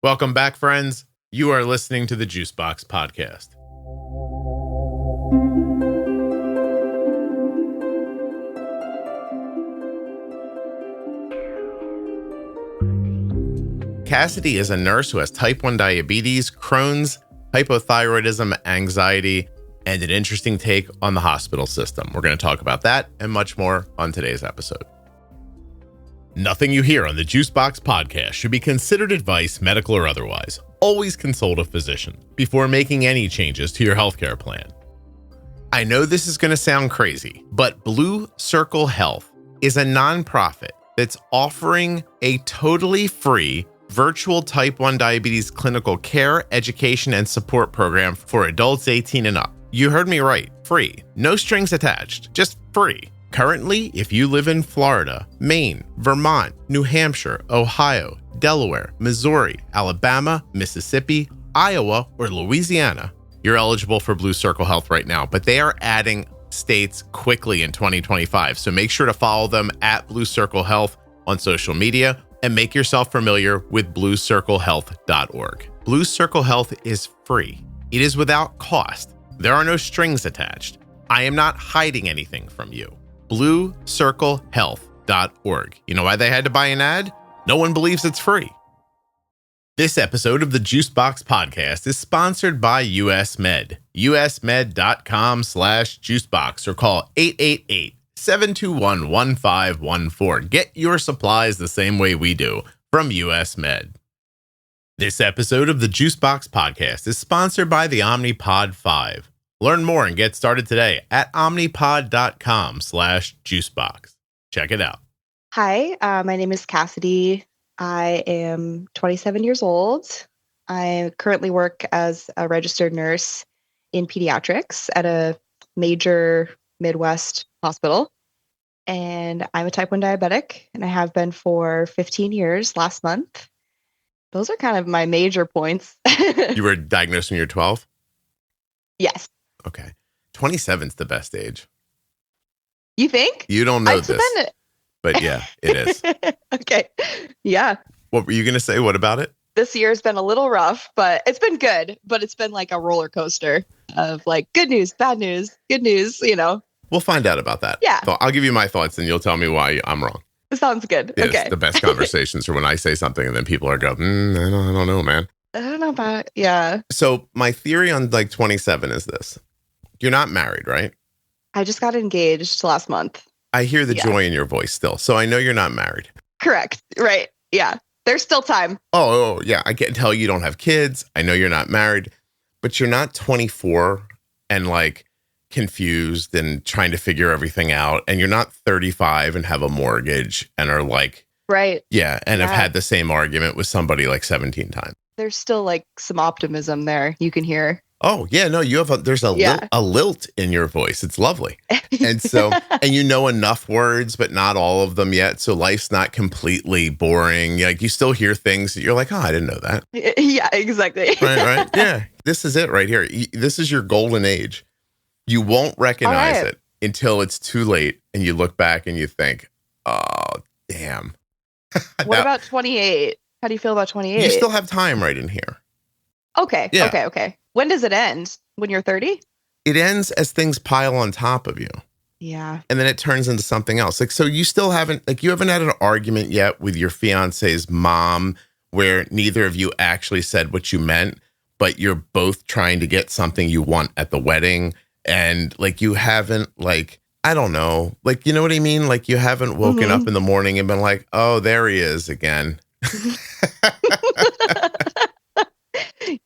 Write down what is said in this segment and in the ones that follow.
Welcome back, friends. You are listening to the Juicebox Podcast. Cassidy is a nurse who has type 1 diabetes, Crohn's, hypothyroidism, anxiety, and an interesting take on the hospital system. We're going to talk about that and much more on today's episode. Nothing you hear on the Juicebox Podcast should be considered advice, medical or otherwise. Always consult a physician before making any changes to your healthcare plan. I know this is going to sound crazy, but Blue Circle Health is a nonprofit that's offering a totally free virtual type 1 diabetes clinical care, education, and support program for adults 18 and up. You heard me right. Free. No strings attached. Just free. Currently, if you live in Florida, Maine, Vermont, New Hampshire, Ohio, Delaware, Missouri, Alabama, Mississippi, Iowa, or Louisiana, you're eligible for Blue Circle Health right now, but they are adding states quickly in 2025. So make sure to follow them at Blue Circle Health on social media and make yourself familiar with bluecirclehealth.org. Blue Circle Health is free. It is without cost. There are no strings attached. I am not hiding anything from you. bluecirclehealth.org. You know why they had to buy an ad? No one believes it's free. This episode of the Juicebox Podcast is sponsored by US Med. usmed.com/juicebox or call 888-721-1514. Get your supplies the same way we do from US Med. This episode of the Juicebox Podcast is sponsored by the Omnipod 5. Learn more and get started today at omnipod.com/juicebox. Check it out. Hi, my name is Cassidy. I am 27 years old. I currently work as a registered nurse in pediatrics at a major Midwest hospital. And I'm a type 1 diabetic, and I have been for 15 years last month. Those are kind of my major points. You were diagnosed when you were 12? Yes. Okay. 27's the best age. You think? You don't know this. But yeah, it is. Okay. Yeah. What were you going to say? What about it? This year's been a little rough, but it's been good. But it's been like a roller coaster of like good news, bad news, good news, you know. We'll find out about that. Yeah. So I'll give you my thoughts and you'll tell me why I'm wrong. Sounds good. Yes, okay. The best conversations are when I say something and then people are going, I don't know, man. I don't know about it. Yeah. So my theory on like 27 is this. You're not married, right? I just got engaged last month. I hear the joy in your voice still. So I know you're not married. Correct. Right. Yeah. There's still time. Oh, yeah. I can tell you don't have kids. I know you're not married, but you're not 24 and like confused and trying to figure everything out. And you're not 35 and have a mortgage and are like, right. Yeah. And have had the same argument with somebody like 17 times. There's still like some optimism there you can hear. Oh, yeah, no, there's a lilt in your voice. It's lovely. And so, and you know enough words, but not all of them yet. So life's not completely boring. Like you still hear things that you're like, oh, I didn't know that. Yeah, exactly. Right. Yeah. This is it right here. This is your golden age. You won't recognize it until it's too late. And you look back and you think, oh, damn. What about 28? How do you feel about 28? You still have time right in here. Okay. Yeah. Okay. When does it end? When you're 30? It ends as things pile on top of you. Yeah. And then it turns into something else. Like, so you still haven't had an argument yet with your fiance's mom where neither of you actually said what you meant, but you're both trying to get something you want at the wedding. And like, you haven't like, I don't know, like, you know what I mean? Like you haven't woken up in the morning and been like, oh, there he is again.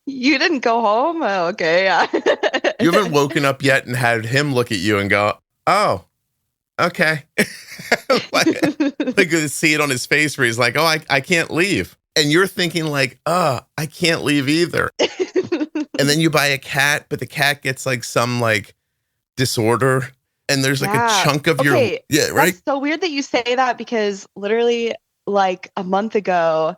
You didn't go home? Oh, okay, yeah. You haven't woken up yet and had him look at you and go, oh, okay. like see it on his face where he's like, oh, I can't leave. And you're thinking like, oh, I can't leave either. And then you buy a cat, but the cat gets like some like disorder. And there's like a chunk of your, right? That's so weird that you say that because literally like a month ago,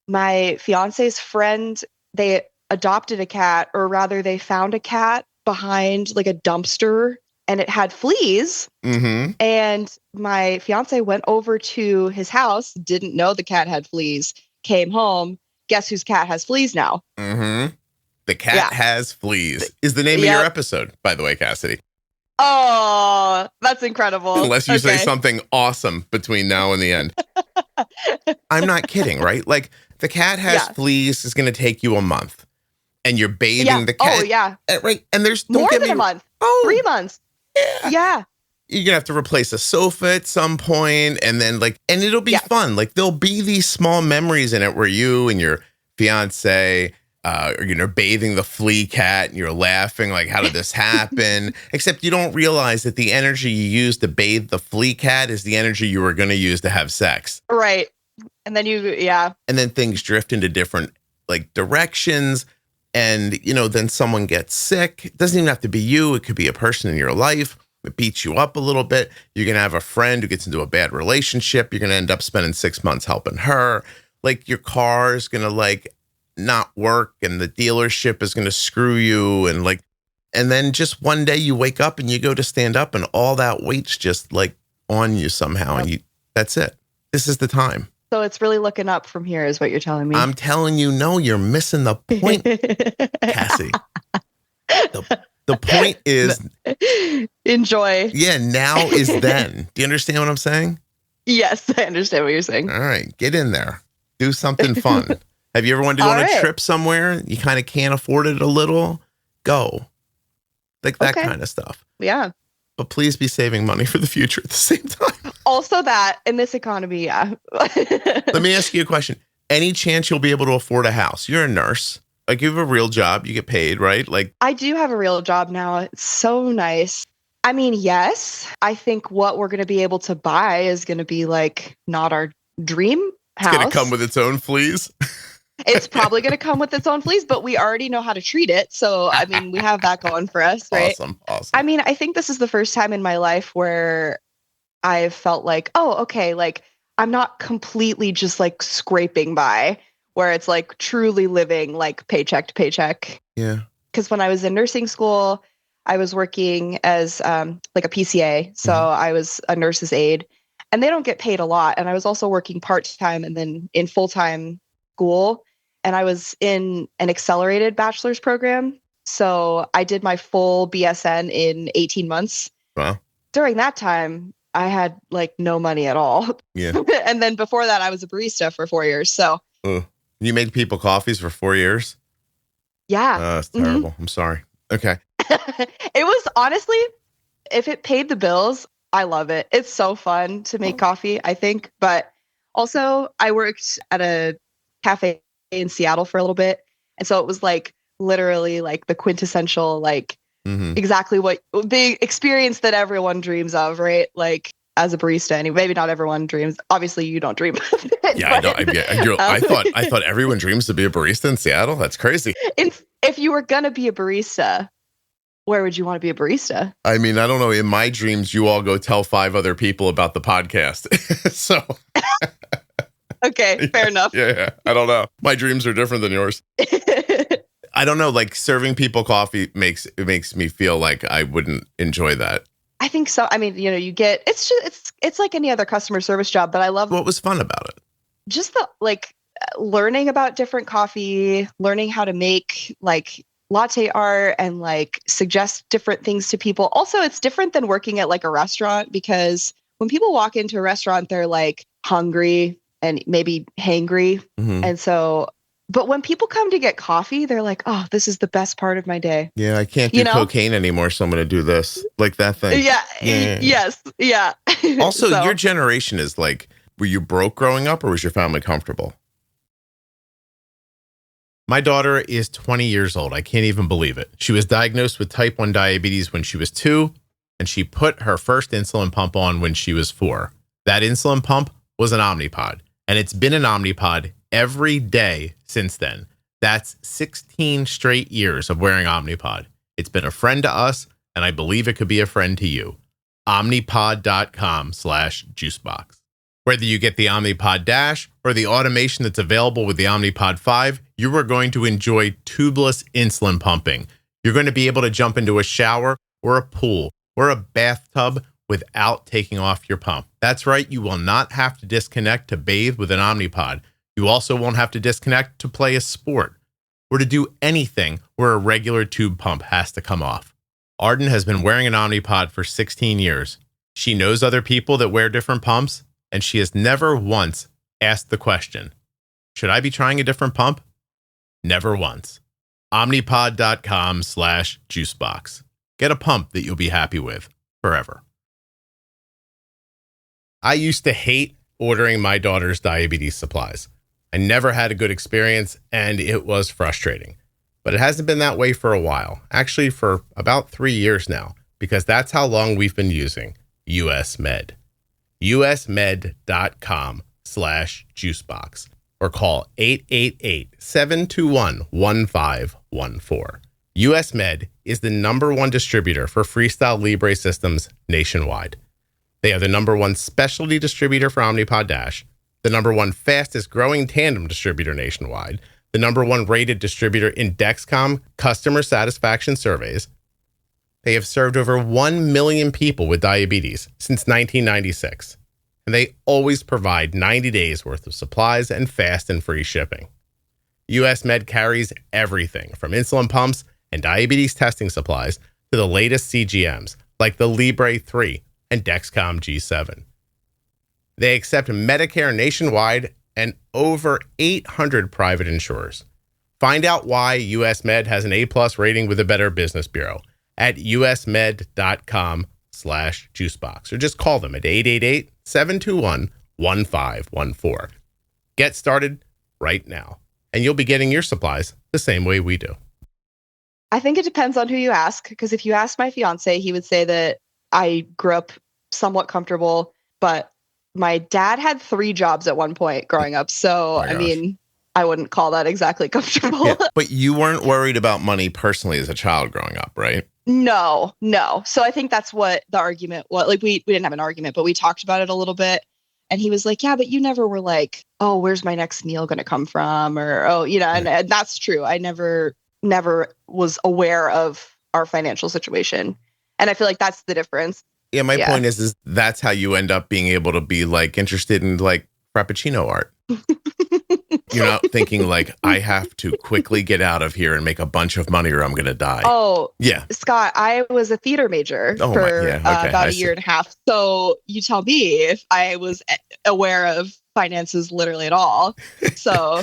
my fiance's friend, they adopted a cat, or rather they found a cat behind like a dumpster and it had fleas. Mm-hmm. And my fiance went over to his house, didn't know the cat had fleas, came home, guess whose cat has fleas now? Mm-hmm. The Cat Has Fleas is the name of your episode, by the way, Cassidy. Oh, that's incredible. Unless you say something awesome between now and the end. I'm not kidding, right? Like, the Cat Has Fleas is going to take you a month. And you're bathing the cat. Oh, yeah. Right. And there's more than a month. 3 months. Yeah. You're going to have to replace a sofa at some point, and then and it'll be fun. Like, there'll be these small memories in it where you and your fiance are, bathing the flea cat, and you're laughing like, how did this happen? Except you don't realize that the energy you use to bathe the flea cat is the energy you were going to use to have sex. Right. And then and then things drift into different directions. And, then someone gets sick. It doesn't even have to be you. It could be a person in your life. It beats you up a little bit. You're going to have a friend who gets into a bad relationship. You're going to end up spending 6 months helping her. Like, your car is going to not work, and the dealership is going to screw you. And then just one day you wake up and you go to stand up, and all that weight's just on you somehow. And that's it. This is the time. So it's really looking up from here is what you're telling me. I'm telling you, no, you're missing the point, Cassie. The point is... Enjoy. Yeah, now is then. Do you understand what I'm saying? Yes, I understand what you're saying. All right, get in there. Do something fun. Have you ever wanted to go on a trip somewhere? You kind of can't afford it a little? Go. That kind of stuff. Yeah. But please be saving money for the future at the same time. Also that, in this economy, Let me ask you a question. Any chance you'll be able to afford a house? You're a nurse. You have a real job. You get paid, right? I do have a real job now. It's so nice. I mean, yes. I think what we're going to be able to buy is going to be not our dream house. It's going to come with its own fleas. It's probably going to come with its own fleas, but we already know how to treat it. So, I mean, we have that going for us, right? Awesome. I mean, I think this is the first time in my life where I've felt I'm not completely just scraping by, where it's truly living paycheck to paycheck. Yeah. Because when I was in nursing school, I was working as a PCA. So I was a nurse's aide, and they don't get paid a lot. And I was also working part-time and then in full-time school. And I was in an accelerated bachelor's program. So I did my full BSN in 18 months. Wow. During that time, I had no money at all. Yeah. And then before that, I was a barista for 4 years. So you made people coffees for 4 years? Yeah. That's terrible. I'm sorry. Okay. It was honestly, if it paid the bills, I love it. It's so fun to make coffee, I think. But also I worked at a cafe in Seattle for a little bit. And so it was literally the quintessential, exactly what the experience that everyone dreams of, right? As a barista, anyway. Maybe not everyone dreams. Obviously, you don't dream of it. Yeah, I thought everyone dreams to be a barista in Seattle. That's crazy. If you were gonna be a barista, where would you want to be a barista? I mean, I don't know. In my dreams, you all go tell 5 other people about the podcast. So. Okay, fair enough. Yeah, I don't know. My dreams are different than yours. I don't know. Serving people coffee makes me feel like I wouldn't enjoy that. I think so. I mean, you get it's like any other customer service job, but I love what was fun about it. Just the learning about different coffee, learning how to make latte art and suggest different things to people. Also, it's different than working at a restaurant, because when people walk into a restaurant, they're hungry and maybe hangry. Mm-hmm. And so, but when people come to get coffee, they're oh, this is the best part of my day. Yeah, I can't do cocaine anymore, so I'm going to do this. That thing. Yeah. Yes. Yeah. Also, your generation is were you broke growing up, or was your family comfortable? My daughter is 20 years old. I can't even believe it. She was diagnosed with type 1 diabetes when she was 2, and she put her first insulin pump on when she was 4. That insulin pump was an Omnipod, and it's been an Omnipod every day since then. That's 16 straight years of wearing Omnipod. It's been a friend to us, and I believe it could be a friend to you. Omnipod.com/juicebox. Whether you get the Omnipod DASH or the automation that's available with the Omnipod 5, you are going to enjoy tubeless insulin pumping. You're going to be able to jump into a shower or a pool or a bathtub without taking off your pump. That's right. You will not have to disconnect to bathe with an Omnipod. You also won't have to disconnect to play a sport or to do anything where a regular tube pump has to come off. Arden has been wearing an Omnipod for 16 years. She knows other people that wear different pumps, and she has never once asked the question, should I be trying a different pump? Never once. Omnipod.com/juicebox. Get a pump that you'll be happy with forever. I used to hate ordering my daughter's diabetes supplies. I never had a good experience, and it was frustrating. But it hasn't been that way for a while, actually for about 3 years now, because that's how long we've been using US Med. usmed.com/juicebox or call 888-721-1514. US Med is the #1 distributor for Freestyle Libre systems nationwide. They are the #1 specialty distributor for Omnipod DASH, the #1 fastest growing Tandem distributor nationwide, the #1 rated distributor in Dexcom customer satisfaction surveys. They have served over 1 million people with diabetes since 1996, and they always provide 90 days worth of supplies and fast and free shipping. US Med carries everything from insulin pumps and diabetes testing supplies to the latest CGMs like the Libre 3 and Dexcom G7. They accept Medicare nationwide and over 800 private insurers. Find out why US Med has an A+ rating with the Better Business Bureau at usmed.com/juicebox or just call them at 888-721-1514. Get started right now, and you'll be getting your supplies the same way we do. I think it depends on who you ask, because if you ask my fiance, he would say that I grew up somewhat comfortable, but my dad had 3 jobs at one point growing up. So, I mean, I wouldn't call that exactly comfortable. Yeah, but you weren't worried about money personally as a child growing up, right? No. So I think that's what the argument was. Like, we didn't have an argument, but we talked about it a little bit. And he was like, yeah, but you never were like, oh, where's my next meal going to come from? Or, oh, and that's true. I never was aware of our financial situation. And I feel like that's the difference. Yeah, my point is that's how you end up being able to be like interested in like Frappuccino art. You're not thinking like, I have to quickly get out of here and make a bunch of money or I'm going to die. Oh, yeah. Scott, I was a theater major for about a year and a half. So you tell me if I was aware of finances literally at all. So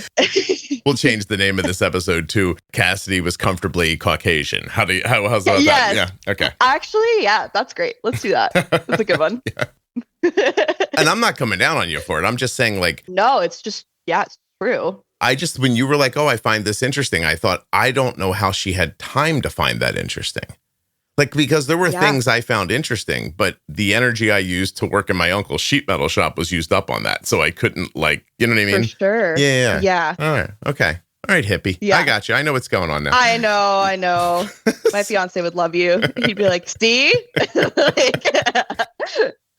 we'll change the name of this episode to Cassidy was comfortably Caucasian. How's that? Yes. Yeah. Okay. Actually, yeah, that's great. Let's do that. That's a good one. And I'm not coming down on you for it. I'm just saying like, no, it's just, it's true. When you were like, oh, I find this interesting, I thought, I don't know how she had time to find that interesting. Like, because there were things I found interesting, but the energy I used to work in my uncle's sheet metal shop was used up on that. So I couldn't you know what I mean? For sure. Yeah. All right. Okay. All right, hippie. Yeah. I got you. I know what's going on now. I know. My fiance would love you. He'd be like, see?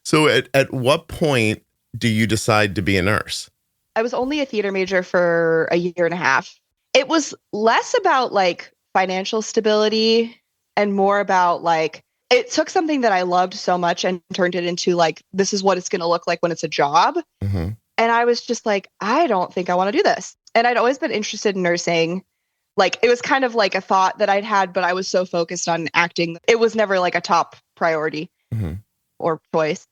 So at what point do you decide to be a nurse? I was only a theater major for a year and a half. It was less about like financial stability and more about like, it took something that I loved so much and turned it into like, this is what it's going to look like when it's a job. Mm-hmm. And I was just like, I don't think I want to do this. And I'd always been interested in nursing. Like, it was kind of like a thought that I'd had, but I was so focused on acting. It was never like a top priority or choice.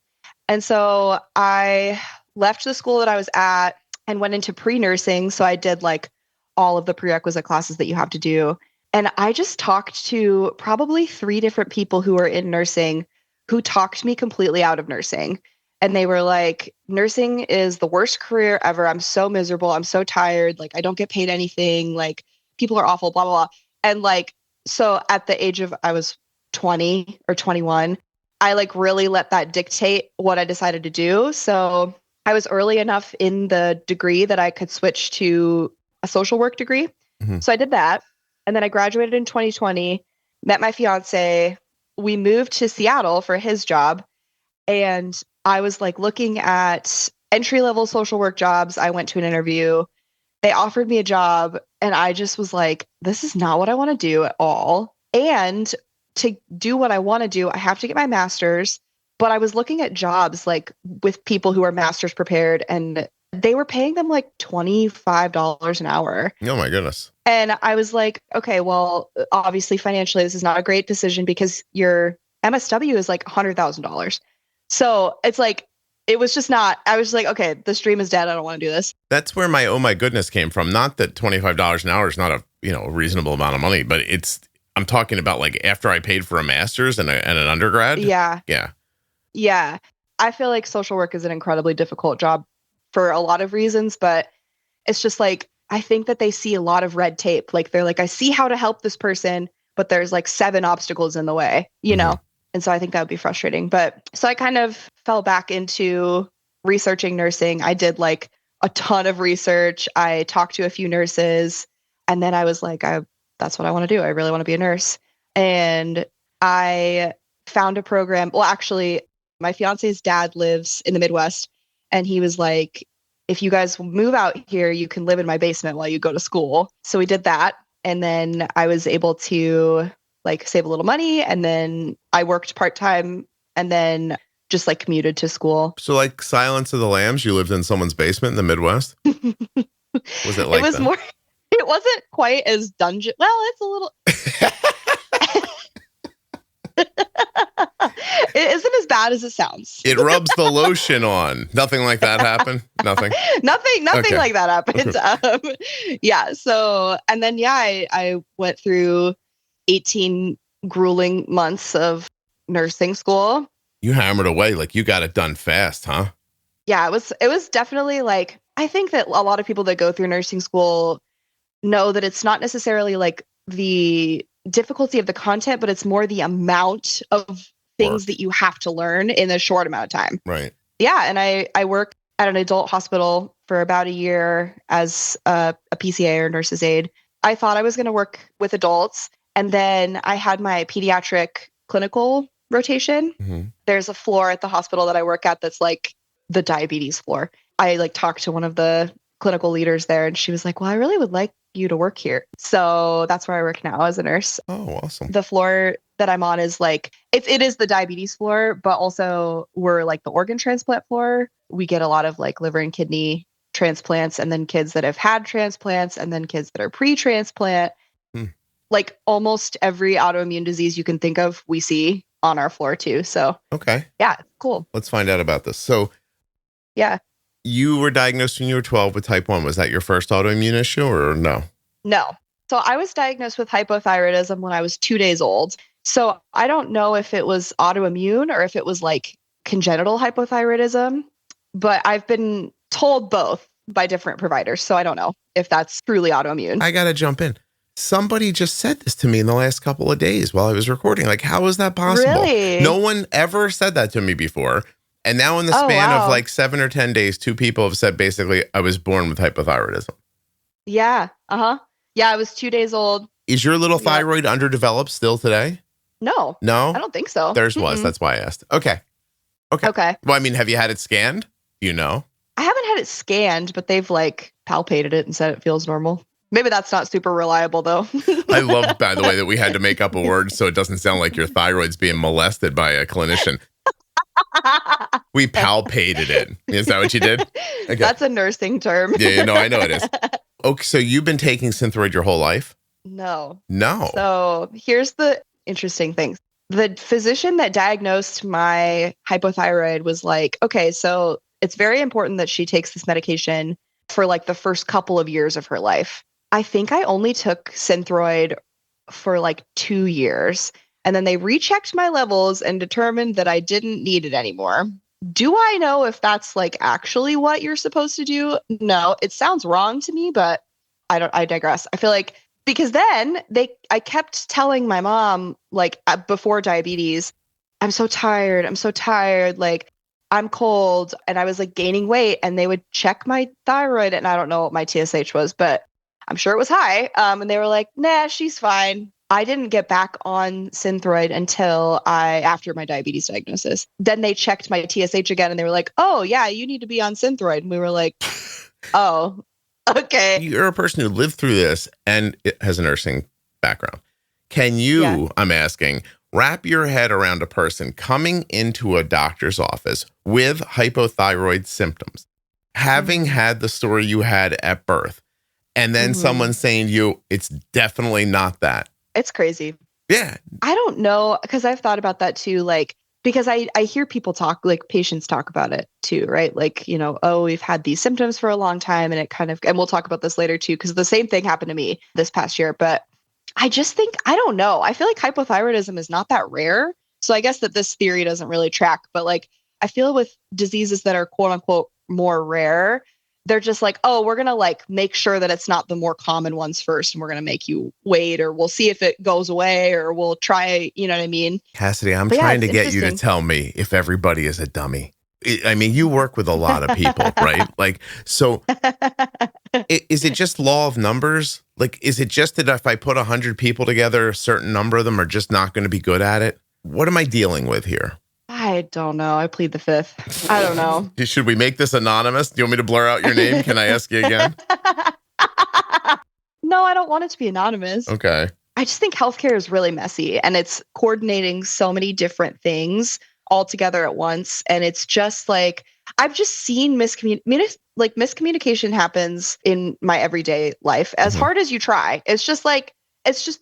And so I left the school that I was at and went into pre-nursing. So I did like all of the prerequisite classes that you have to do. And I just talked to probably 3 different people who were in nursing who talked me completely out of nursing. And they were like, nursing is the worst career ever. I'm so miserable. I'm so tired. Like, I don't get paid anything. Like, people are awful, blah, blah, blah. And like, so at the age of, I was 20 or 21, I like really let that dictate what I decided to do. So I was early enough in the degree that I could switch to a social work degree. Mm-hmm. So I did that. And then I graduated in 2020, met my fiance. We moved to Seattle for his job. And I was like looking at entry-level social work jobs. I went to an interview. They offered me a job. And I just was like, this is not what I want to do at all. And to do what I want to do, I have to get my master's. But I was looking at jobs like with people who are master's prepared, and they were paying them like $25 an hour. Oh my goodness. And I was like, okay, well, obviously financially, this is not a great decision because your MSW is like $100,000. So it's like, it was just not, I was like, okay, this dream is dead. I don't want to do this. That's where my oh my goodness came from. Not that $25 an hour is not a a reasonable amount of money, but I'm talking about like after I paid for a master's and an undergrad. Yeah. Yeah. Yeah. I feel like social work is an incredibly difficult job for a lot of reasons, but it's just like, I think that they see a lot of red tape. Like they're like, I see how to help this person, but there's like 7 obstacles in the way, you know? And so I think that would be frustrating. But so I kind of fell back into researching nursing. I did like a ton of research. I talked to a few nurses, and then I was like, that's what I want to do. I really want to be a nurse. And I found a program. Well, actually, my fiance's dad lives in the Midwest, and he was like, if you guys move out here, you can live in my basement while you go to school. So we did that. And then I was able to like save a little money. And then I worked part-time and then just like commuted to school. So like Silence of the Lambs, you lived in someone's basement in the Midwest? Was it like it was that? More, it wasn't quite as dungeon. Well, it's a little. It isn't as bad as it sounds. It rubs the lotion on. Nothing like that happened? Nothing? Nothing okay. Like that happened. Okay. Yeah. So, and then, I went through 18 grueling months of nursing school. You hammered away. Like you got it done fast, huh? Yeah, it was definitely like, I think that a lot of people that go through nursing school know that it's not necessarily like the difficulty of the content, but it's more the amount of things that you have to learn in a short amount of time. Right. Yeah. And I worked at an adult hospital for about a year as a PCA or nurse's aide. I thought I was going to work with adults. And then I had my pediatric clinical rotation. Mm-hmm. There's a floor at the hospital that I work at that's like the diabetes floor. I like talked to one of the clinical leaders there, and she was like, well, I really would like you to work here. So that's where I work now as a nurse. Oh, awesome. The floor that I'm on is like, it is the diabetes floor, but also we're like the organ transplant floor. We get a lot of like liver and kidney transplants, and then kids that have had transplants, and then kids that are pre-transplant. Like almost every autoimmune disease you can think of, we see on our floor too. So, okay. Yeah, cool. Let's find out about this. So, yeah. You were diagnosed when you were 12 with type 1. Was that your first autoimmune issue or no? No. So I was diagnosed with hypothyroidism when I was 2 days old. So I don't know if it was autoimmune or if it was like congenital hypothyroidism, but I've been told both by different providers. So I don't know if that's truly autoimmune. I got to jump in. Somebody just said this to me in the last couple of days while I was recording. Like, how is that possible? Really? No one ever said that to me before. And now in the span of like 7 or 10 days, 2 people have said basically, I was born with hypothyroidism. Yeah. Uh-huh. Yeah, I was 2 days old. Is your little thyroid underdeveloped still today? No. No? I don't think so. Theirs was. That's why I asked. Okay. Okay. Well, I mean, have you had it scanned? You know? I haven't had it scanned, but they've like palpated it and said it feels normal. Maybe that's not super reliable, though. I love, by the way, that we had to make up a word so it doesn't sound like your thyroid's being molested by a clinician. We palpated it. Is that what you did? Okay. That's a nursing term. Yeah, no, I know it is. Okay, so you've been taking Synthroid your whole life? No. So here's the interesting thing. The physician that diagnosed my hypothyroid was like, okay, so it's very important that she takes this medication for like the first couple of years of her life. I think I only took Synthroid for like 2 years. And then they rechecked my levels and determined that I didn't need it anymore. Do I know if that's like actually what you're supposed to do? No, it sounds wrong to me, but I digress. I feel like because then I kept telling my mom, like before diabetes, I'm so tired. Like I'm cold, and I was like gaining weight, and they would check my thyroid, and I don't know what my TSH was, but I'm sure it was high. And they were like, nah, she's fine. I didn't get back on Synthroid until after my diabetes diagnosis. Then they checked my TSH again, and they were like, oh yeah, you need to be on Synthroid. And we were like, oh, okay. You're a person who lived through this and it has a nursing background. Can you, I'm asking, wrap your head around a person coming into a doctor's office with hypothyroid symptoms, having had the story you had at birth, and then someone saying to you, it's definitely not that. It's crazy. Yeah. I don't know, because I've thought about that too, like, because I hear people talk, like patients talk about it too, right? Like, oh, we've had these symptoms for a long time, and and we'll talk about this later too, because the same thing happened to me this past year. But I just think, I don't know. I feel like hypothyroidism is not that rare. So I guess that this theory doesn't really track, but like, I feel with diseases that are quote unquote more rare, they're just like, oh, we're going to like make sure that it's not the more common ones first. And we're going to make you wait, or we'll see if it goes away, or we'll try, you know what I mean? Cassidy, I'm trying to get you to tell me if everybody is a dummy. I mean, you work with a lot of people, right? Like, so is it just law of numbers? Like, is it just that if I put 100 people together, a certain number of them are just not going to be good at it? What am I dealing with here? I don't know. I plead the fifth. I don't know. Should we make this anonymous? Do you want me to blur out your name? Can I ask you again? No, I don't want it to be anonymous. Okay. I just think healthcare is really messy, and it's coordinating so many different things all together at once. And it's just like, I've just seen miscommunication happens in my everyday life. As hard as you try, it's just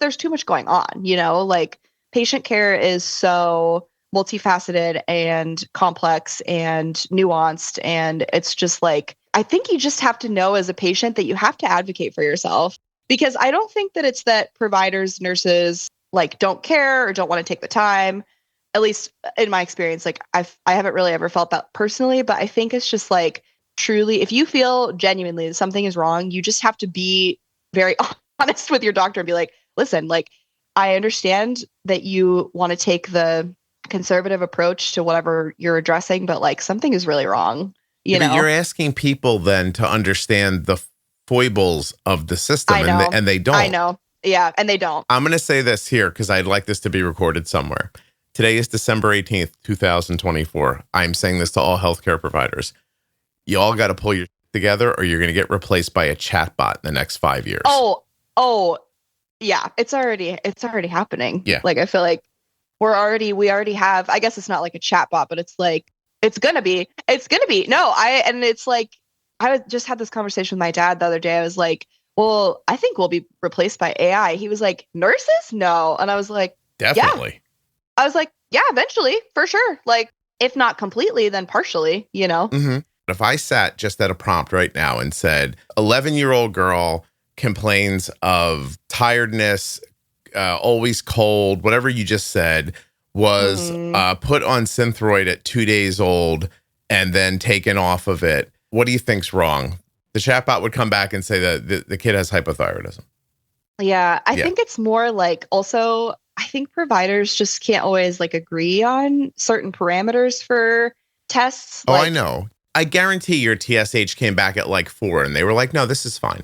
there's too much going on, like patient care is so multifaceted and complex and nuanced. And it's just like, I think you just have to know as a patient that you have to advocate for yourself, because I don't think that it's that providers, nurses like don't care or don't want to take the time. At least in my experience, like I haven't really ever felt that personally, but I think it's just like, truly, if you feel genuinely that something is wrong, you just have to be very honest with your doctor and be like, listen, like, I understand that you want to take the conservative approach to whatever you're addressing, but like something is really wrong. You know, you're asking people then to understand the foibles of the system, and they don't. I know. Yeah. And they don't. I'm going to say this here because I'd like this to be recorded somewhere. Today is December 18th, 2024. I'm saying this to all healthcare providers. You all got to pull your together, or you're going to get replaced by a chatbot in the next 5 years. Oh, yeah. It's already happening. Yeah. Like, I feel like we already have, I guess it's not like a chatbot, but it's like, it's going to be. And it's like, I just had this conversation with my dad the other day. I was like, well, I think we'll be replaced by AI. He was like, nurses? No. And I was like, definitely. Yeah. I was like, yeah, eventually, for sure. Like, if not completely, then partially, Mm-hmm. If I sat just at a prompt right now and said, 11-year-old girl complains of tiredness, always cold, whatever you just said, was put on Synthroid at 2 days old and then taken off of it, what do you think's wrong? The chatbot would come back and say that the kid has hypothyroidism. Yeah, I think it's more like, also, I think providers just can't always like agree on certain parameters for tests. I know. I guarantee your TSH came back at like 4 and they were like, no, this is fine.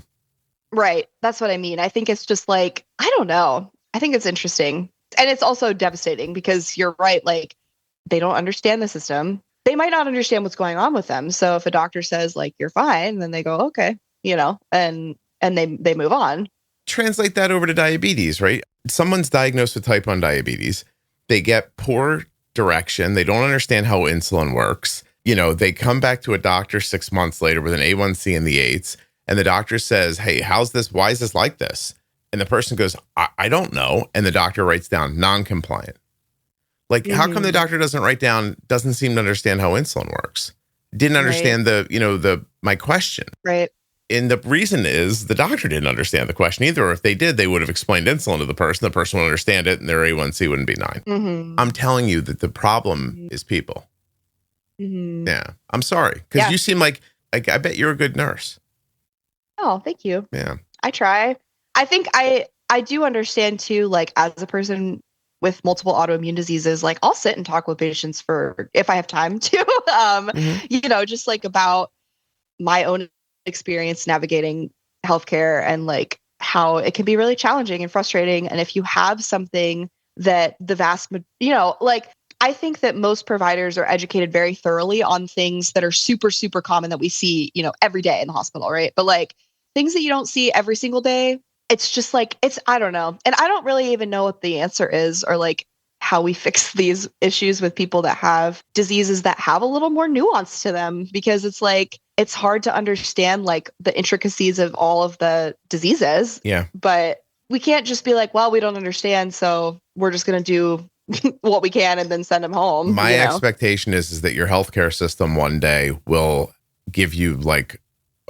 Right. That's what I mean. I think it's just like, I don't know. I think it's interesting. And it's also devastating because you're right. Like, they don't understand the system. They might not understand what's going on with them. So if a doctor says like, you're fine, then they go, okay, and they move on. Translate that over to diabetes, right? Someone's diagnosed with type 1 diabetes. They get poor direction. They don't understand how insulin works. They come back to a doctor 6 months later with an A1C in the 8s. And the doctor says, hey, why is this like this? And the person goes, I don't know. And the doctor writes down non-compliant. Like, how come the doctor doesn't seem to understand how insulin works? Didn't understand my question. Right. And the reason is the doctor didn't understand the question either. Or if they did, they would have explained insulin to the person. The person would understand it and their A1C wouldn't be 9. Mm-hmm. I'm telling you that the problem is people. Mm-hmm. Yeah. I'm sorry. Because you seem like I bet you're a good nurse. Oh, thank you. Yeah. I try. I think I do understand too, like, as a person with multiple autoimmune diseases, like, I'll sit and talk with patients if I have time to, just like about my own experience navigating healthcare and like how it can be really challenging and frustrating. And if you have something that I think that most providers are educated very thoroughly on things that are super, super common that we see, every day in the hospital, right? But like things that you don't see every single day, it's just like, I don't know. And I don't really even know what the answer is or like how we fix these issues with people that have diseases that have a little more nuance to them, because it's like, it's hard to understand like the intricacies of all of the diseases. Yeah. But we can't just be like, well, we don't understand, so we're just going to do what we can and then send them home. My expectation is that your healthcare system one day will give you, like,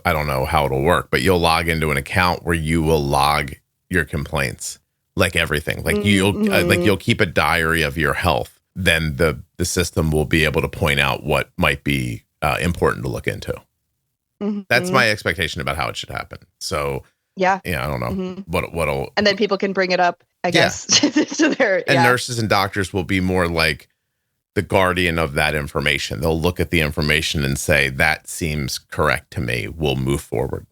I don't know how it'll work, but you'll log into an account where you will log your complaints, like everything. Like you'll keep a diary of your health. Then the system will be able to point out what might be important to look into. That's my expectation about how it should happen. So I don't know what'll, and then people can bring it up, I guess, to their, and nurses and doctors will be more like the guardian of that information. They'll look at the information and say, that seems correct to me. We'll move forward.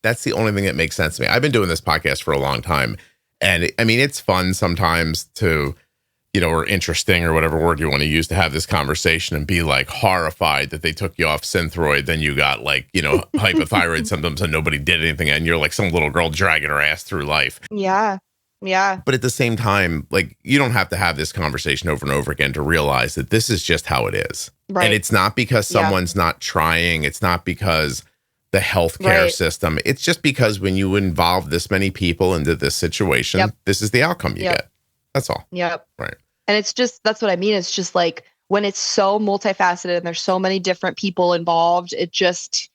That's the only thing that makes sense to me. I've been doing this podcast for a long time. And I mean, it's fun sometimes to, or interesting, or whatever word you want to use, to have this conversation and be like horrified that they took you off Synthroid. Then you got like, hypothyroid symptoms and nobody did anything. And you're like some little girl dragging her ass through life. Yeah. But at the same time, like, you don't have to have this conversation over and over again to realize that this is just how it is. Right. And it's not because someone's not trying. It's not because the healthcare system. It's just because when you involve this many people into this situation, this is the outcome you get. That's all. Yep. Right. And it's just, that's what I mean. It's just like, when it's so multifaceted and there's so many different people involved, it just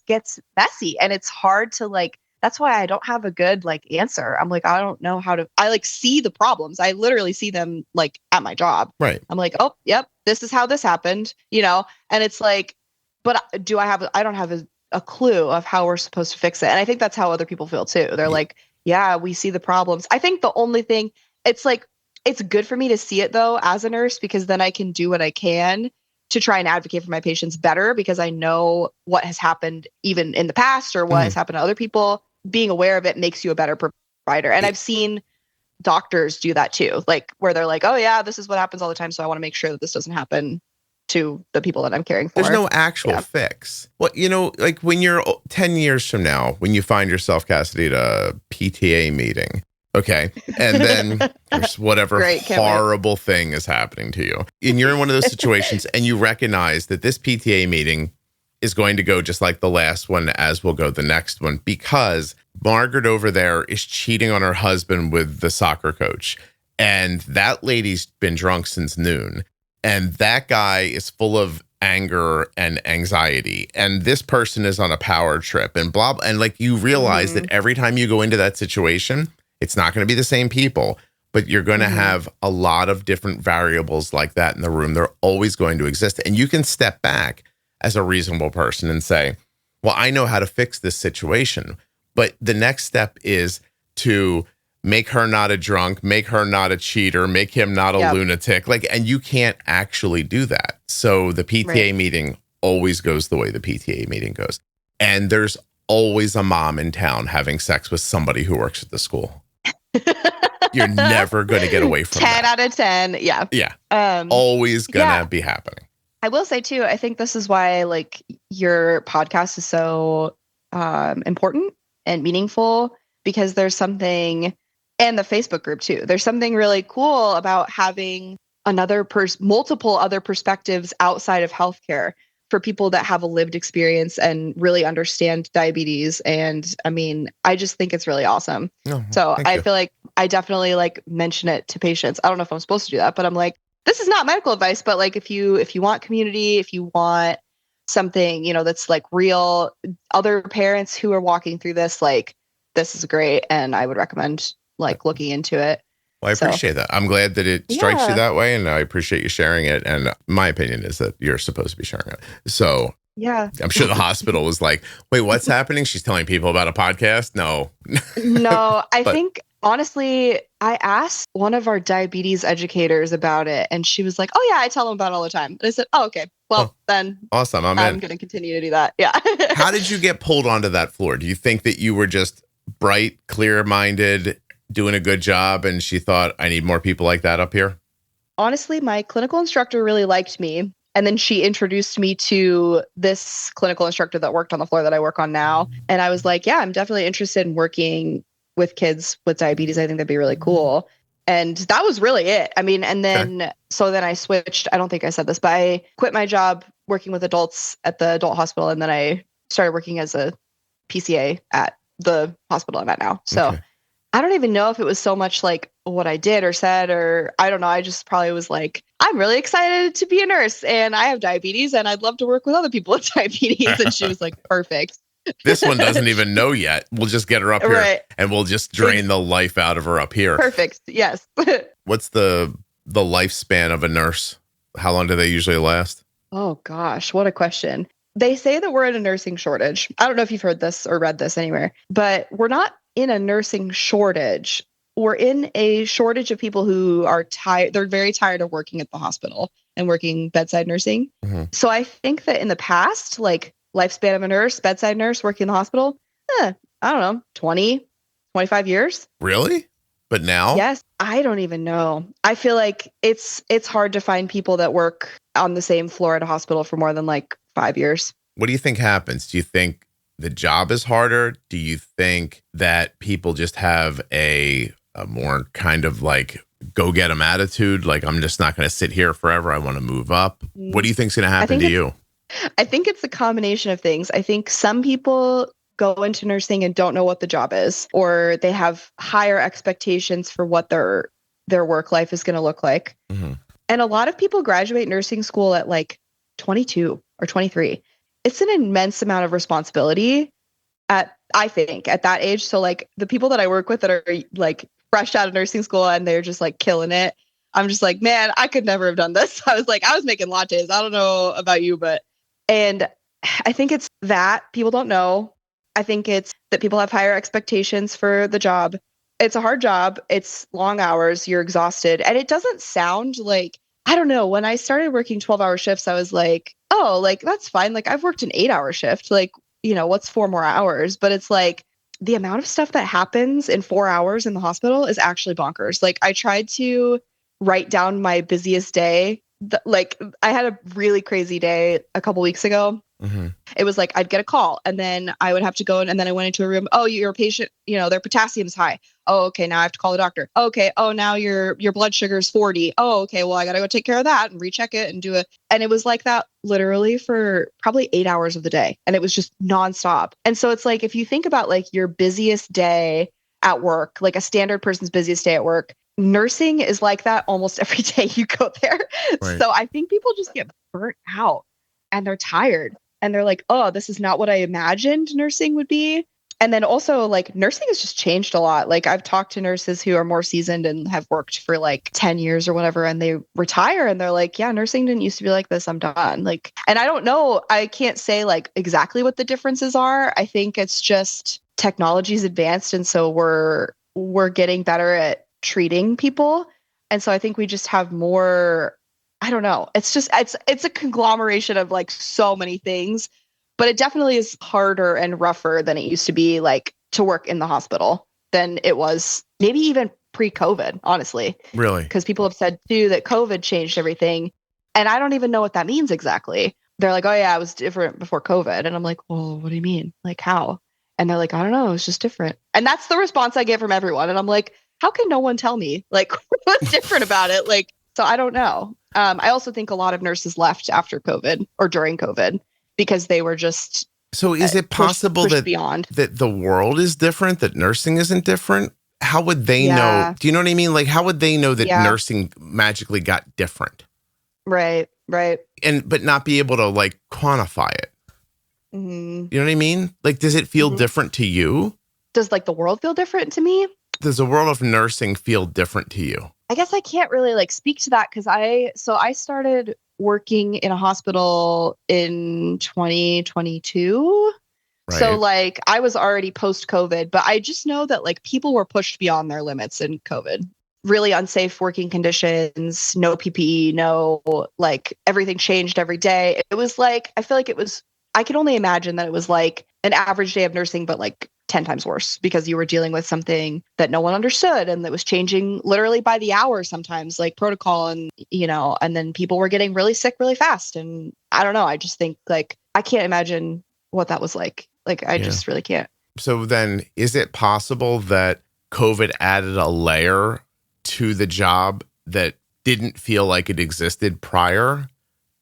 gets messy, and it's hard to like, that's why I don't have a good like answer. I'm like, I don't know how to, I like see the problems. I literally see them like at my job. Right. I'm like, oh, yep, this is how this happened, and it's like, but I don't have a clue of how we're supposed to fix it. And I think that's how other people feel too. They're like, yeah, we see the problems. I think the only thing, it's like, it's good for me to see it though, as a nurse, because then I can do what I can to try and advocate for my patients better, because I know what has happened even in the past or what has happened to other people. Being aware of it makes you a better provider. And I've seen doctors do that too, like where they're like, oh yeah, this is what happens all the time, so I want to make sure that this doesn't happen to the people that I'm caring for. There's no actual fix. Well, like when you're 10 years from now, when you find yourself, Cassidy, at a PTA meeting, okay, and then there's whatever horrible thing is happening to you, and you're in one of those situations, and you recognize that this PTA meeting is going to go just like the last one, as will go the next one, because Margaret over there is cheating on her husband with the soccer coach, and that lady's been drunk since noon, and that guy is full of anger and anxiety, and this person is on a power trip, and blah, blah. And like, you realize that every time you go into that situation, it's not going to be the same people, but you're going to have a lot of different variables like that in the room. They're always going to exist. And you can step back as a reasonable person and say, well, I know how to fix this situation. But the next step is to make her not a drunk, make her not a cheater, make him not a lunatic. Like, and you can't actually do that. So the PTA meeting always goes the way the PTA meeting goes. And there's always a mom in town having sex with somebody who works at the school. You're never going to get away from 10 that. out of 10. Yeah. Yeah. Always going to be happening. I will say too, I think this is why like your podcast is so important and meaningful, because there's something, and the Facebook group too, there's something really cool about having multiple other perspectives outside of healthcare for people that have a lived experience and really understand diabetes. And I mean, I just think it's really awesome. So I feel like I definitely like mention it to patients. I don't know if I'm supposed to do that, but I'm like, this is not medical advice, but like, if you want community, if you want something, that's like real, other parents who are walking through this, like, this is great. And I would recommend like looking into it. Well, I appreciate that. I'm glad that it strikes you that way, and I appreciate you sharing it. And my opinion is that you're supposed to be sharing it. So yeah, I'm sure the hospital was like, wait, what's happening? She's telling people about a podcast? No. I think, honestly, I asked one of our diabetes educators about it, and she was like, oh yeah, I tell them about it all the time. And I said, oh, okay. Well, then awesome. I'm going to continue to do that. Yeah. How did you get pulled onto that floor? Do you think that you were just bright, clear-minded, doing a good job, and she thought, I need more people like that up here? Honestly, my clinical instructor really liked me. And then she introduced me to this clinical instructor that worked on the floor that I work on now. And I was like, yeah, I'm definitely interested in working with kids with diabetes. I think that'd be really cool. And that was really it. I mean, and then, so then I switched. I don't think I said this, but I quit my job working with adults at the adult hospital. And then I started working as a PCA at the hospital I'm at now. So I don't even know if it was so much like what I did or said, or I don't know. I just probably was like, I'm really excited to be a nurse and I have diabetes and I'd love to work with other people with diabetes. And she was like, perfect. This one doesn't even know yet. We'll just get her up here and we'll just drain the life out of her up here. Perfect. Yes. What's the lifespan of a nurse? How long do they usually last? Oh gosh, what a question. They say that we're in a nursing shortage. I don't know if you've heard this or read this anywhere, but we're not in a nursing shortage. We're in a shortage of people who are tired. They're very tired of working at the hospital and working bedside nursing. So I think that in the past, like lifespan of a nurse, bedside nurse working in the hospital, I don't know, 20, 25 years. Really? But now? Yes. I don't even know. I feel like it's hard to find people that work on the same floor at a hospital for more than like 5 years. What do you think happens? Do you think the job is harder? Do you think that people just have a more kind of like go get 'em attitude? Like, I'm just not going to sit here forever. I want to move up. What do you think is going to happen to you? I think it's a combination of things. I think some people go into nursing and don't know what the job is, or they have higher expectations for what their work life is going to look like. And a lot of people graduate nursing school at like 22 or 23. It's an immense amount of responsibility I think at that age. So like the people that I work with that are like fresh out of nursing school and they're just like killing it. I'm just like, man, I could never have done this. I was making lattes. I don't know about you, and I think it's that people don't know. I think it's that people have higher expectations for the job. It's a hard job. It's long hours. You're exhausted. And it doesn't sound like, I don't know. When I started working 12-hour shifts, I was like, oh, like, that's fine. Like, I've worked an 8-hour shift. Like, what's 4 more hours? But it's like the amount of stuff that happens in 4 hours in the hospital is actually bonkers. Like, I tried to write down my busiest day. Like, I had a really crazy day a couple weeks ago. It was like I'd get a call and then I would have to go in, and then I went into a room. Oh, you're a patient, their potassium's high. Oh, okay. Now I have to call the doctor. Okay. Oh, now your blood sugar is 40. Oh, okay. Well, I got to go take care of that and recheck it and do it. And it was like that literally for probably 8 hours of the day. And it was just nonstop. And so it's like, if you think about like your busiest day at work, like a standard person's busiest day at work, nursing is like that almost every day you go there. Right. So I think people just get burnt out and they're tired. And they're like, oh, this is not what I imagined nursing would be. And then also like nursing has just changed a lot. Like I've talked to nurses who are more seasoned and have worked for like 10 years or whatever, and they retire and they're like, yeah, nursing didn't used to be like this. I'm done. Like, and I don't know, I can't say like exactly what the differences are. I think it's just technology's advanced. And so we're getting better at treating people. And so I think we just have more, I don't know. It's just, it's a conglomeration of like so many things, but it definitely is harder and rougher than it used to be like to work in the hospital than it was maybe even pre-COVID, honestly. Really? Because people have said too that COVID changed everything. And I don't even know what that means exactly. They're like, oh yeah, it was different before COVID. And I'm like, well, what do you mean? Like how? And they're like, I don't know. It's just different. And that's the response I get from everyone. And I'm like, how can no one tell me like what's different about it? Like, so I don't know. I also think a lot of nurses left after COVID or during COVID because they were just. So is it possible that the world is different, that nursing isn't different? How would they know? Do you know what I mean? Like, how would they know that nursing magically got different? Right. But not be able to like quantify it. You know what I mean? Like, does it feel different to you? Does like the world feel different to me? Does the world of nursing feel different to you? I guess I can't really like speak to that because I started working in a hospital in 2022. Right. So like I was already post-COVID, but I just know that like people were pushed beyond their limits in COVID. Really unsafe working conditions, no PPE, no, like everything changed every day. It was like, I feel like I could only imagine that it was like an average day of nursing, but like 10 times worse because you were dealing with something that no one understood and that was changing literally by the hour sometimes, like protocol and, and then people were getting really sick really fast. And I don't know. I just think like, I can't imagine what that was like. Like, I just really can't. So then is it possible that COVID added a layer to the job that didn't feel like it existed prior.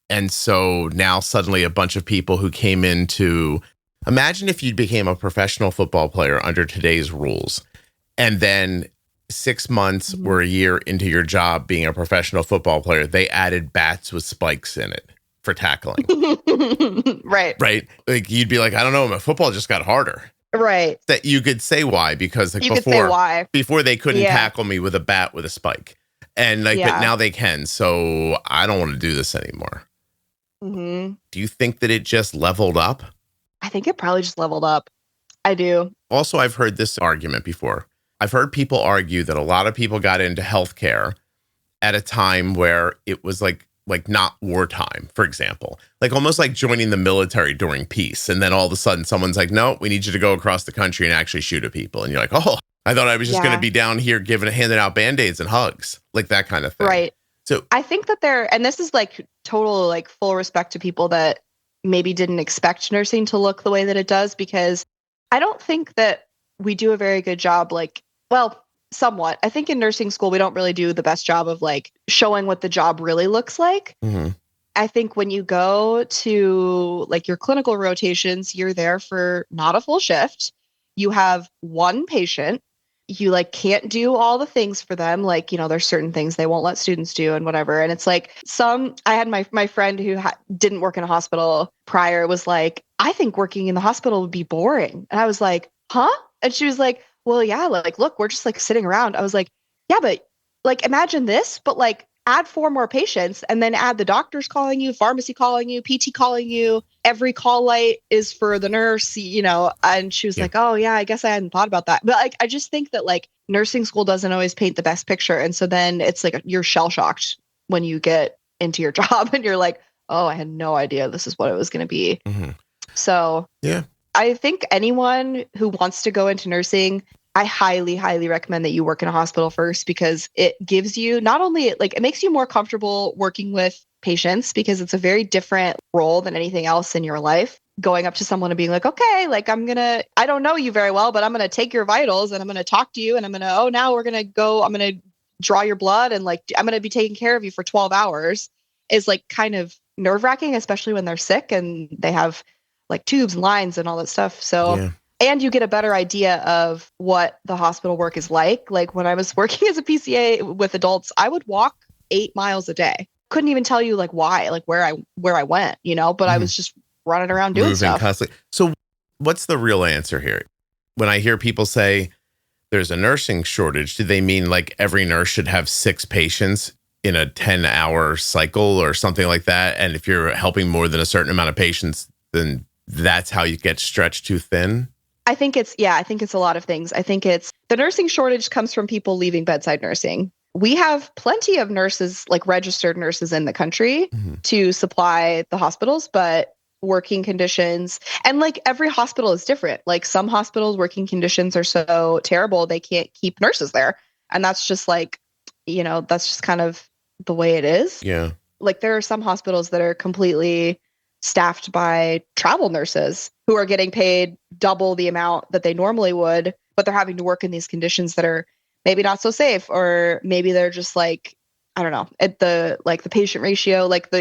And so now suddenly a bunch of people who came into, imagine if you became a professional football player under today's rules, and then 6 months or a year into your job being a professional football player, they added bats with spikes in it for tackling. Right. Right. Like you'd be like, I don't know, my football just got harder. Right. That you could say why, because like You could say why. before they couldn't Yeah. tackle me with a bat with a spike. And like, but now they can. So I don't want to do this anymore. Mm-hmm. Do you think that it just leveled up? I think it probably just leveled up. I do. Also, I've heard this argument before. I've heard people argue that a lot of people got into healthcare at a time where it was like not wartime, for example, like almost like joining the military during peace. And then all of a sudden someone's like, no, we need you to go across the country and actually shoot at people. And you're like, oh, I thought I was just going to be down here handing out Band-Aids and hugs, like that kind of thing. Right. So I think that and this is like total, like full respect to people that maybe didn't expect nursing to look the way that it does, because I don't think that we do a very good job, somewhat. I think in nursing school, we don't really do the best job of like showing what the job really looks like. mm-hmm. I think when you go to like your clinical rotations, you're there for not a full shift. You have one patient. You like can't do all the things for them. Like, there's certain things they won't let students do and whatever. And it's like I had my friend who didn't work in a hospital prior was like, I think working in the hospital would be boring. And I was like, huh? And she was like, well, yeah, like, look, we're just like sitting around. I was like, yeah, but like, imagine this, but like add 4 more patients and then add the doctors calling you, pharmacy calling you, PT calling you. Every call light is for the nurse, and she was like, oh yeah, I guess I hadn't thought about that. But like, I just think that like nursing school doesn't always paint the best picture. And so then it's like, you're shell shocked when you get into your job and you're like, oh, I had no idea this is what it was going to be. Mm-hmm. So yeah. I think anyone who wants to go into nursing, I highly, highly recommend that you work in a hospital first, because it gives you not only like it makes you more comfortable working with patients, because it's a very different role than anything else in your life. Going up to someone and being like, okay, like I don't know you very well, but I'm going to take your vitals and I'm going to talk to you and I'm going to draw your blood and like, I'm going to be taking care of you for 12 hours is like kind of nerve wracking, especially when they're sick and they have like tubes and lines and all that stuff. So, and you get a better idea of what the hospital work is like. Like when I was working as a PCA with adults, I would walk 8 miles a day. Couldn't even tell you like why, like where I went, but I was just running around doing stuff. Constantly. So what's the real answer here? When I hear people say there's a nursing shortage, do they mean like every nurse should have 6 patients in a 10-hour cycle or something like that? And if you're helping more than a certain amount of patients, then that's how you get stretched too thin? I think it's a lot of things. I think it's the nursing shortage comes from people leaving bedside nursing. We have plenty of nurses, like registered nurses in the country to supply the hospitals, but working conditions and like every hospital is different. Like some hospitals working conditions are so terrible, they can't keep nurses there. And that's just like, that's just kind of the way it is. Yeah. Like there are some hospitals that are completely staffed by travel nurses who are getting paid double the amount that they normally would, but they're having to work in these conditions that are maybe not so safe, or maybe they're just like, I don't know, at the patient ratio, like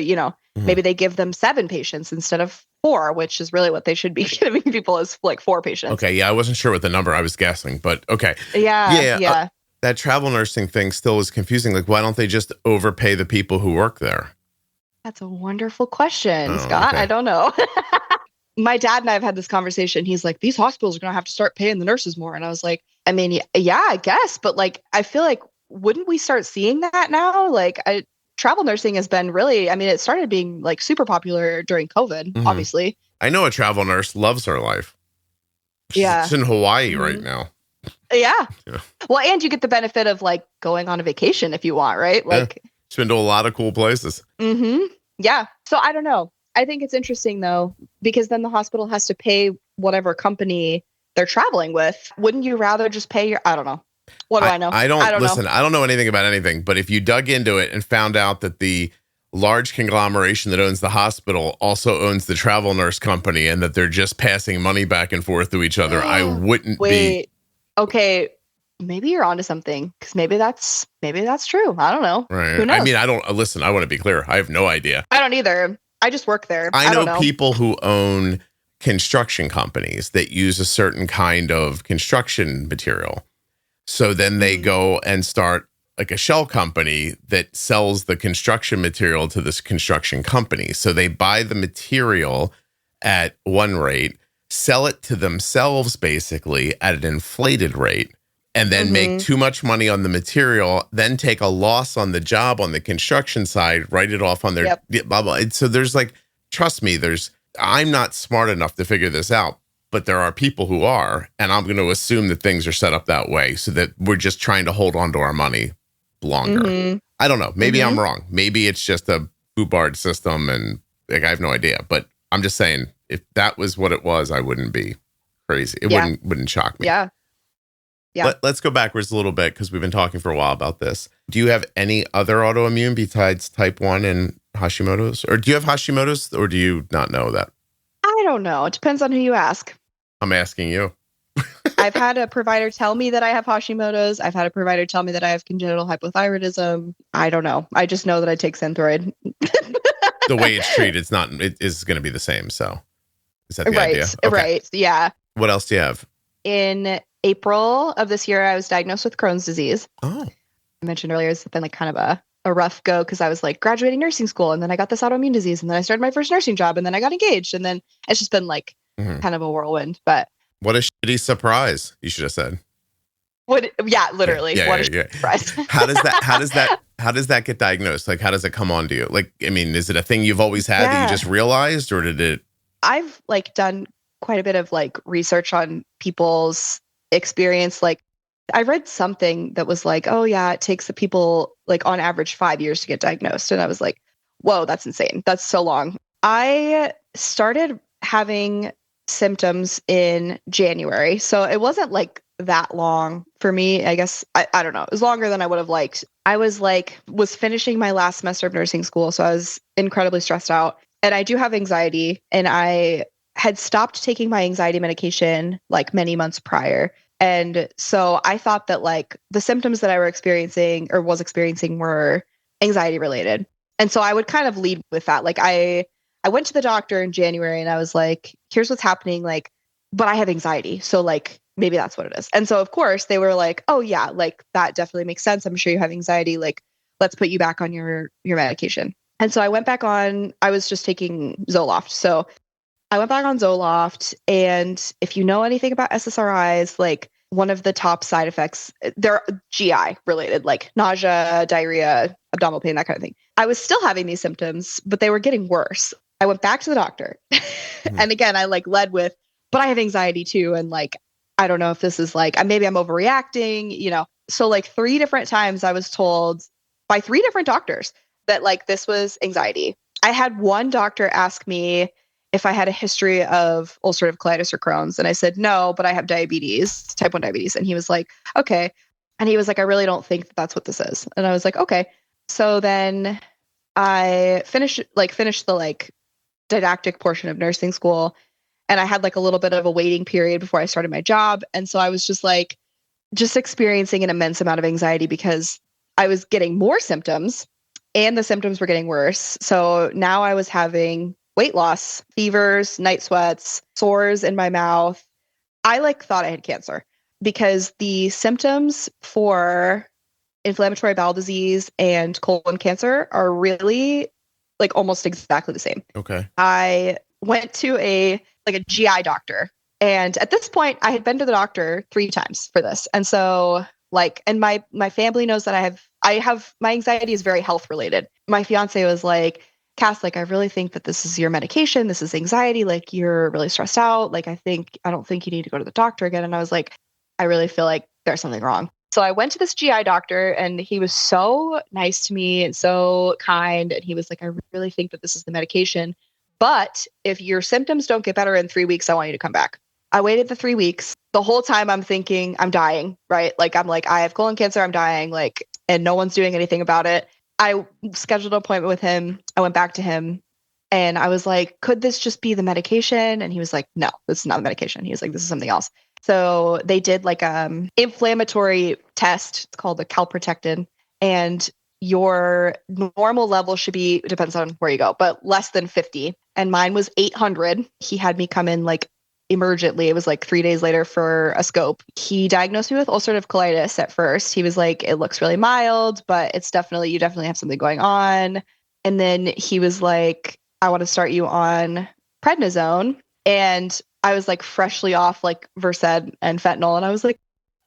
maybe they give them 7 patients instead of 4, which is really what they should be giving people is like 4 patients. Okay. Yeah. I wasn't sure what the number I was guessing, but okay. Yeah. That travel nursing thing still is confusing. Like, why don't they just overpay the people who work there? That's a wonderful question, Scott. Okay. I don't know. My dad and I have had this conversation. He's like, these hospitals are going to have to start paying the nurses more. And I was like, I mean, yeah, I guess. But like, I feel like, wouldn't we start seeing that now? Like travel nursing has been really, I mean, it started being like super popular during COVID, obviously. I know a travel nurse loves her life. She's in Hawaii right now. Yeah. Well, and you get the benefit of like going on a vacation if you want, right? Like she's been to a lot of cool places. Yeah. So I don't know. I think it's interesting though, because then the hospital has to pay whatever company they're traveling with. Wouldn't you rather just pay I don't know. What do I know? I don't know. I don't know anything about anything, but if you dug into it and found out that the large conglomeration that owns the hospital also owns the travel nurse company and that they're just passing money back and forth to each other, I wouldn't be. Okay. maybe you're onto something, because maybe that's true. I don't know. Right. Who knows? I mean, I don't listen. I want to be clear. I have no idea. I don't either. I just work there. I don't know know people who own construction companies that use a certain kind of construction material. So then they go and start like a shell company that sells the construction material to this construction company. So they buy the material at one rate, sell it to themselves basically at an inflated rate, and then make too much money on the material, then take a loss on the job on the construction side, write it off on their blah, blah. And so there's like, trust me, I'm not smart enough to figure this out, but there are people who are, and I'm going to assume that things are set up that way so that we're just trying to hold on to our money longer. I don't know. Maybe I'm wrong. Maybe it's just a boubard system and like, I have no idea, but I'm just saying if that was what it was, I wouldn't be crazy. It wouldn't shock me. Yeah. Let's go backwards a little bit because we've been talking for a while about this. Do you have any other autoimmune besides type 1 and Hashimoto's? Or do you have Hashimoto's or do you not know that? I don't know. It depends on who you ask. I'm asking you. I've had a provider tell me that I have Hashimoto's. I've had a provider tell me that I have congenital hypothyroidism. I don't know. I just know that I take Synthroid. The way it's treated, it is going to be the same. So is that the idea? Okay. Right. Yeah. What else do you have? In April of this year, I was diagnosed with Crohn's disease. Oh. I mentioned earlier, it's been like kind of a rough go because I was like graduating nursing school and then I got this autoimmune disease and then I started my first nursing job and then I got engaged and then it's just been like kind of a whirlwind. But what a shitty surprise, you should have said. Literally. What a surprise. How does that get diagnosed? Like, how does it come on to you? Like, I mean, is it a thing you've always had that you just realized, or did it? I've like done quite a bit of like research on people's experience. Like I read something that was like, oh yeah, it takes the people like on average 5 years to get diagnosed. And I was like, whoa, that's insane. That's so long. I started having symptoms in January. So it wasn't like that long for me. I guess, I don't know. It was longer than I would have liked. I was finishing my last semester of nursing school. So I was incredibly stressed out and I do have anxiety and I had stopped taking my anxiety medication like many months prior. And so I thought that like the symptoms that I was experiencing were anxiety related. And so I would kind of lead with that. Like I went to the doctor in January and I was like, here's what's happening. Like, but I have anxiety. So like, maybe that's what it is. And so of course they were like, oh yeah, like that definitely makes sense. I'm sure you have anxiety. Like, let's put you back on your medication. And so I went back on, I was just taking Zoloft. So I went back on Zoloft. And if you know anything about SSRIs, like one of the top side effects, they're GI related, like nausea, diarrhea, abdominal pain, that kind of thing. I was still having these symptoms, but they were getting worse. I went back to the doctor. And again, I like led with, but I have anxiety too. And like, I don't know if this is like, maybe I'm overreacting, you know? So like 3 different times I was told by 3 different doctors that like, this was anxiety. I had one doctor ask me if I had a history of ulcerative colitis or Crohn's. And I said, no, but I have diabetes, type 1 diabetes. And he was like, okay. And he was like, I really don't think that that's what this is. And I was like, okay. So then I finished the like didactic portion of nursing school. And I had like a little bit of a waiting period before I started my job. And so I was just experiencing an immense amount of anxiety because I was getting more symptoms and the symptoms were getting worse. So now I was having weight loss, fevers, night sweats, sores in my mouth. I like thought I had cancer because the symptoms for inflammatory bowel disease and colon cancer are really like almost exactly the same. Okay. I went to a GI doctor. And at this point I had been to the doctor 3 times for this. And so and my family knows that I have my anxiety is very health related. My fiance was like, Cass, like, I really think that this is your medication. This is anxiety. Like, you're really stressed out. Like, I don't think you need to go to the doctor again. And I was like, I really feel like there's something wrong. So I went to this GI doctor and he was so nice to me and so kind. And he was like, I really think that this is the medication. But if your symptoms don't get better in 3 weeks, I want you to come back. I waited the 3 weeks. The whole time I'm thinking I'm dying, right? Like, I'm like, I have colon cancer. I'm dying. Like, and no one's doing anything about it. I scheduled an appointment with him. I went back to him and I was like, could this just be the medication? And he was like, no, this is not the medication. He was like, this is something else. So they did like inflammatory test. It's called a calprotectin, and your normal level should be, depends on where you go, but less than 50. And mine was 800. He had me come in like emergently. It was like 3 days later for a scope. He diagnosed me with ulcerative colitis at first. He was like, it looks really mild, but you definitely have something going on. And then he was like, I want to start you on prednisone. And I was like freshly off like Versed and fentanyl. And I was like,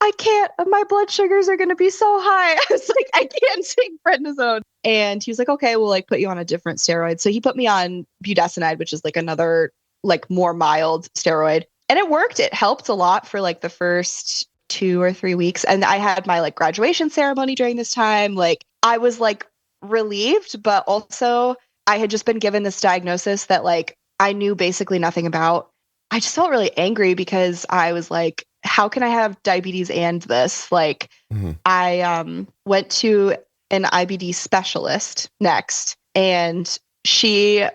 I can't, my blood sugars are going to be so high. I was like, I can't take prednisone. And he was like, okay, we'll like put you on a different steroid. So he put me on budesonide, which is like another like more mild steroid. And it worked. It helped a lot for like the first 2 or 3 weeks. And I had my like graduation ceremony during this time. Like I was like relieved, but also I had just been given this diagnosis that like I knew basically nothing about. I just felt really angry because I was like, how can I have diabetes and this? Like, I went to an IBD specialist next, and she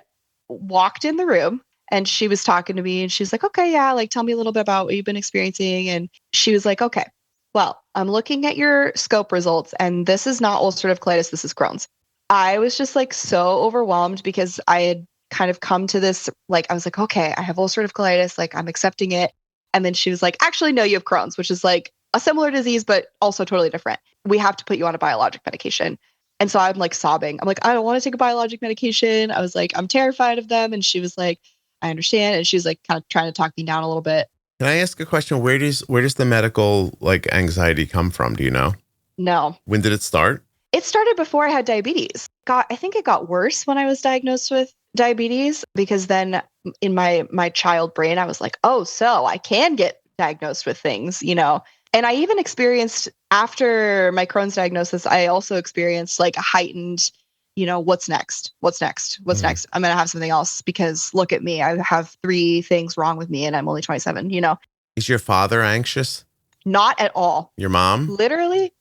walked in the room and she was talking to me, and she's like, okay, yeah, like tell me a little bit about what you've been experiencing. And she was like, okay, well, I'm looking at your scope results, and this is not ulcerative colitis, this is Crohn's. I was just like so overwhelmed because I had kind of come to this, like, I was like, okay, I have ulcerative colitis, like I'm accepting it. And then she was like, actually, no, you have Crohn's, which is like a similar disease, but also totally different. We have to put you on a biologic medication. And so I'm like sobbing. I'm like, I don't want to take a biologic medication. I was like, I'm terrified of them. And she was like, I understand. And she was like kind of trying to talk me down a little bit. Can I ask a question? Where does the medical like anxiety come from? Do you know? No. When did it start? It started before I had diabetes. I think it got worse when I was diagnosed with diabetes, because then in my child brain, I was like, oh, so I can get diagnosed with things, you know? And I even experienced, after my Crohn's diagnosis, I also experienced like a heightened, you know, what's next? What's next? What's next? I'm going to have something else because look at me. I have 3 things wrong with me and I'm only 27, you know? Is your father anxious? Not at all. Your mom? Literally?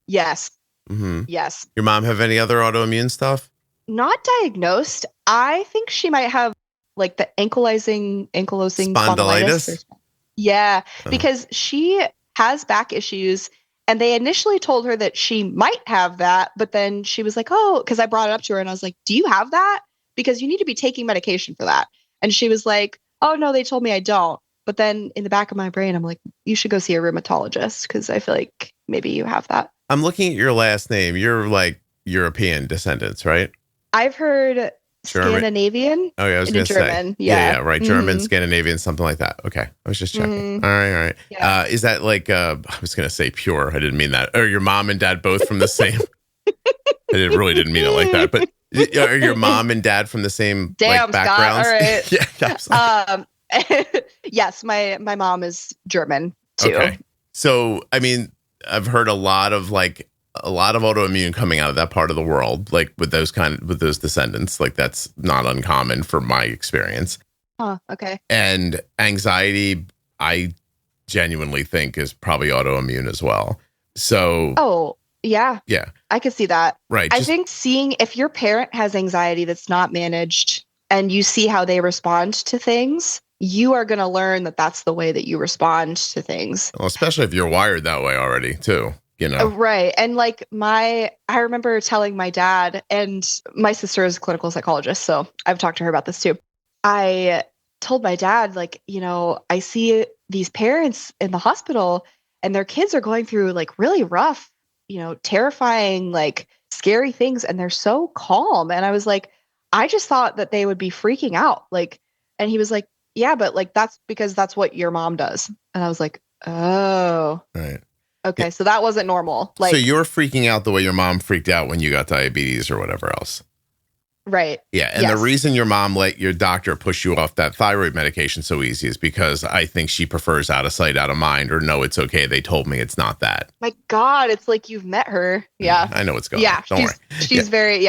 Yes. Mm-hmm. Yes. Your mom have any other autoimmune stuff? Not diagnosed. I think she might have like the ankylosing spondylitis. Yeah, because she has back issues, and they initially told her that she might have that, but then she was like, oh, because I brought it up to her and I was like, do you have that? Because you need to be taking medication for that. And she was like, oh no, they told me I don't. But then in the back of my brain, I'm like, you should go see a rheumatologist because I feel like maybe you have that. I'm looking at your last name. You're like European descendants, right? I've heard German. Scandinavian. Oh yeah, I was going to say. Yeah, right. German, Scandinavian, something like that. Okay, I was just checking. All right. Yeah. Is that like? I was going to say pure. I didn't mean that. Or your mom and dad both from the same? Really didn't mean it like that. But are your mom and dad from the same like backgrounds? Scott, all right. Yeah. Yes, my mom is German too. Okay. So I mean, I've heard a lot of autoimmune coming out of that part of the world, like with those descendants. Like that's not uncommon from my experience. Oh, okay. And anxiety, I genuinely think is probably autoimmune as well. So. Oh, yeah. Yeah. I could see that. Right. I think seeing if your parent has anxiety that's not managed and you see how they respond to things, you are going to learn that that's the way that you respond to things. Well, especially if you're wired that way already too. You know? Right. And like I remember telling my dad, and my sister is a clinical psychologist, so I've talked to her about this too. I told my dad, like, you know, I see these parents in the hospital and their kids are going through like really rough, you know, terrifying, like scary things. And they're so calm. And I was like, I just thought that they would be freaking out. Like, and he was like, yeah, but like, that's because that's what your mom does. And I was like, oh, right. Okay, so that wasn't normal. Like, so you're freaking out the way your mom freaked out when you got diabetes or whatever else. Right. Yeah. And the reason your mom let your doctor push you off that thyroid medication so easy is because I think she prefers out of sight, out of mind, or no, it's okay. They told me it's not that. My God, it's like you've met her. Yeah. I know what's going on. Don't worry. She's very,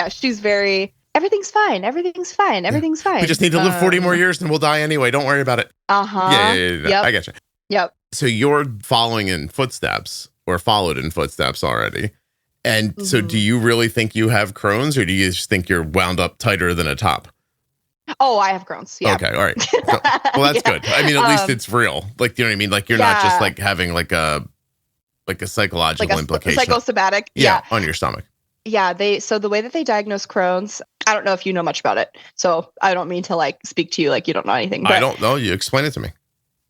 everything's fine. Everything's fine. Everything's fine. We just need to live 40 more years and we'll die anyway. Don't worry about it. Uh-huh. Yeah. Yep. I get you. Yep. So you're following in footsteps or followed in footsteps already. And so do you really think you have Crohn's, or do you just think you're wound up tighter than a top? Oh, I have Crohn's. Yeah. Okay. All right. So, well, that's good. I mean, at least it's real. Like, you know what I mean? Like, you're not just like having like a psychological implication. Psychosomatic. On your stomach. Yeah. So the way that they diagnose Crohn's, I don't know if you know much about it. So I don't mean to like speak to you like you don't know anything. But I don't know. You explain it to me.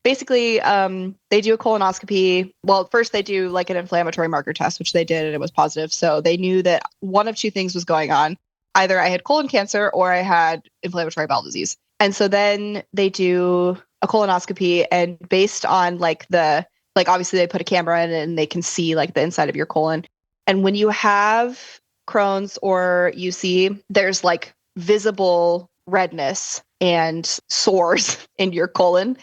Basically, they do a colonoscopy. Well, first they do like an inflammatory marker test, which they did, and it was positive. So they knew that one of two things was going on. Either I had colon cancer or I had inflammatory bowel disease. And so then they do a colonoscopy, and based on obviously they put a camera in it and they can see like the inside of your colon. And when you have Crohn's or UC, there's like visible redness and sores in your colon.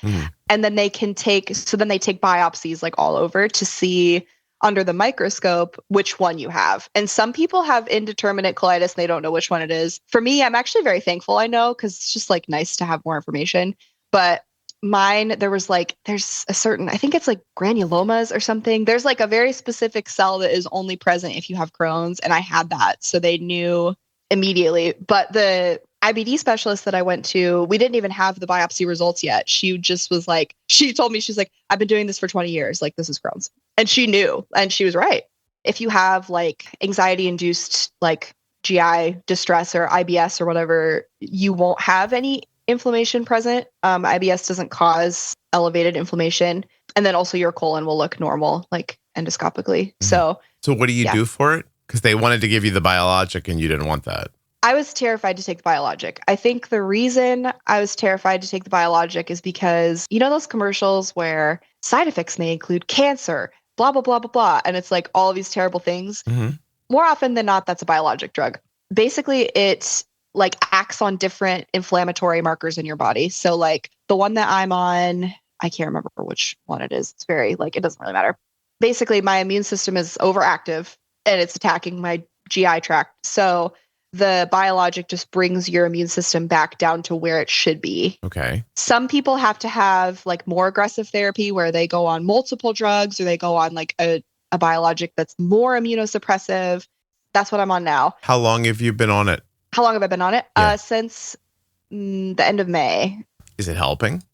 And then they take biopsies like all over to see under the microscope which one you have. And some people have indeterminate colitis and they don't know which one it is. For me, I'm actually very thankful I know, because it's just like nice to have more information. But mine, there's a certain, I think it's like granulomas or something. There's like a very specific cell that is only present if you have Crohn's, and I had that. So they knew immediately. But the IBD specialist that I went to, we didn't even have the biopsy results yet. She just was like, she told me, she's like, I've been doing this for 20 years. Like, this is Crohn's. And she knew, and she was right. If you have like anxiety induced like GI distress or IBS or whatever, you won't have any inflammation present. IBS doesn't cause elevated inflammation. And then also your colon will look normal, like endoscopically. So what do you do for it? Because they wanted to give you the biologic and you didn't want that. I was terrified to take the biologic. I think the reason I was terrified to take the biologic is because, you know, those commercials where side effects may include cancer, blah, blah, blah, blah, blah. And it's like all of these terrible things. More often than not, that's a biologic drug. Basically, it like acts on different inflammatory markers in your body. So like the one that I'm on, I can't remember which one it is. It's very like, it doesn't really matter. Basically, my immune system is overactive and it's attacking my GI tract. So the biologic just brings your immune system back down to where it should be. Okay. Some people have to have like more aggressive therapy where they go on multiple drugs, or they go on like a biologic that's more immunosuppressive. That's what I'm on now. How long have you been on it? How long have I been on it? Yeah. Since the end of May. Is it helping?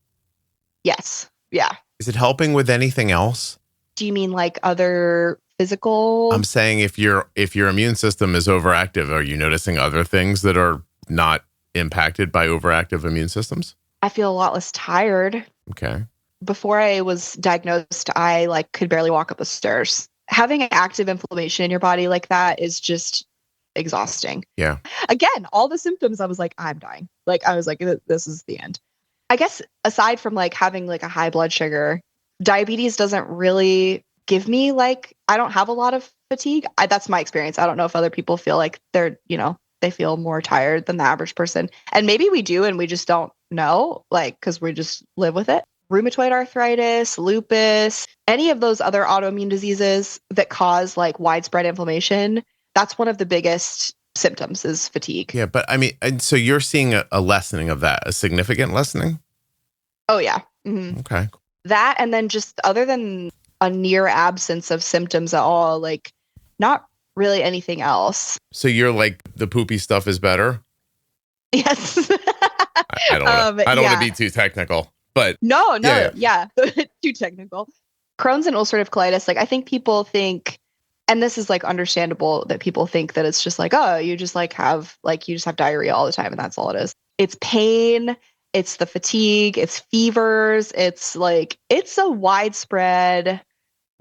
Yes. Yeah. Is it helping with anything else? Do you mean like other physical? I'm saying if your immune system is overactive, are you noticing other things that are not impacted by overactive immune systems? I feel a lot less tired. Okay. Before I was diagnosed, I like could barely walk up the stairs. Having active inflammation in your body like that is just exhausting. Yeah. Again, all the symptoms, I was like, I'm dying. Like, I was like, this is the end. I guess aside from like having like a high blood sugar, diabetes doesn't really give me like, I don't have a lot of fatigue. That's my experience. I don't know if other people feel like they're, you know, they feel more tired than the average person. And maybe we do, and we just don't know, like, because we just live with it. Rheumatoid arthritis, lupus, any of those other autoimmune diseases that cause like widespread inflammation, that's one of the biggest symptoms is fatigue. Yeah, but I mean, and so you're seeing a lessening of that, a significant lessening? Oh, yeah. Mm-hmm. Okay. That, and then just other than a near absence of symptoms at all, like not really anything else. So you're like, the poopy stuff is better? Yes. I don't want to be too technical, but no, yeah. Too technical. Crohn's and ulcerative colitis, like I think people think, and this is like understandable, that people think that it's just like, oh, you just have diarrhea all the time and that's all it is. It's pain, it's the fatigue, it's fevers, it's a widespread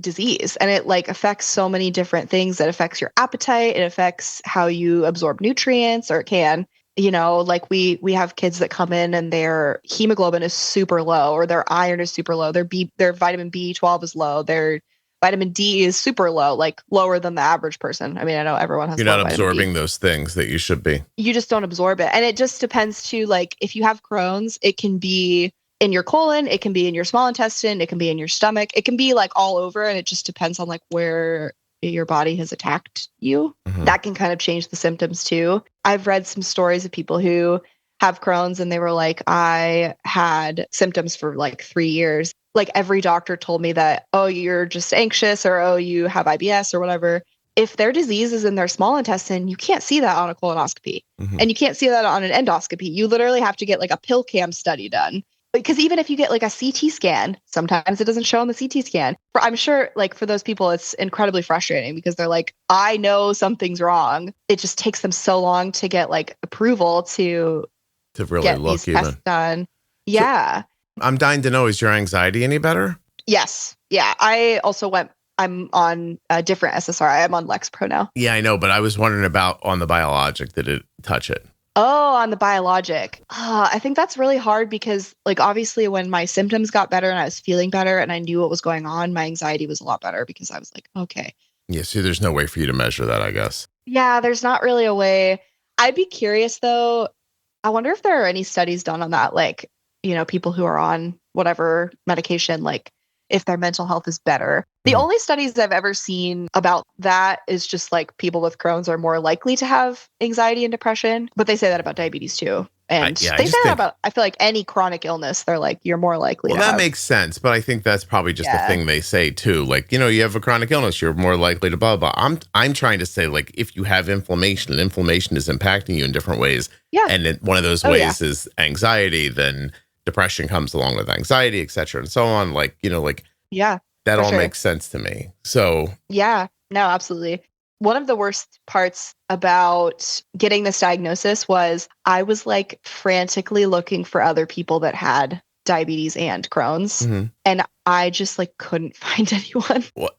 disease, and it like affects so many different things. It affects your appetite, it affects how you absorb nutrients, or it can, you know, like we have kids that come in and their hemoglobin is super low, or their iron is super low, their vitamin B12 is low, their vitamin D is super low, like lower than the average person. I mean, I know everyone has. You're not absorbing those things that you should be. You just don't absorb it. And it just depends too, like if you have Crohn's, it can be in your colon, it can be in your small intestine, it can be in your stomach, it can be like all over. And it just depends on like where your body has attacked you. Mm-hmm. That can kind of change the symptoms too. I've read some stories of people who have Crohn's and they were like, I had symptoms for like 3 years. Like every doctor told me that, oh, you're just anxious, or oh, you have IBS or whatever. if their disease is in their small intestine, you can't see that on a colonoscopy. And you can't see that on an endoscopy. You literally have to get like a pill cam study done. Because even if you get like a CT scan, sometimes it doesn't show on the CT scan. I'm sure like for those people, it's incredibly frustrating because they're like, I know something's wrong. It just takes them so long to get like approval to really get look these tests done. Yeah. So, I'm dying to know, is your anxiety any better? Yes. Yeah. I'm on a different SSRI. I'm on Lexapro now. Yeah, I know. But I was wondering about on the biologic, did it touch it? Oh, on the biologic. I think that's really hard because like, obviously when my symptoms got better and I was feeling better and I knew what was going on, my anxiety was a lot better because I was like, okay. Yeah. See, there's no way for you to measure that, I guess. Yeah, there's not really a way. I'd be curious though. I wonder if there are any studies done on that. Like, people who are on whatever medication, like if their mental health is better. The only studies I've ever seen about that is just like people with Crohn's are more likely to have anxiety and depression, but they say that about diabetes too. And they say that about, I feel like any chronic illness, they're like, you're more likely to that makes sense. But I think that's probably just the thing they say too. Like, you have a chronic illness, you're more likely to blah, blah. I'm trying to say like, if you have inflammation and inflammation is impacting you in different ways. Yeah. And one of those ways is anxiety, then depression comes along with anxiety, et cetera, and so on. Like, that all makes sense to me. So yeah, no, absolutely. One of the worst parts about getting this diagnosis was I was like frantically looking for other people that had diabetes and Crohn's. And I just like couldn't find anyone. What?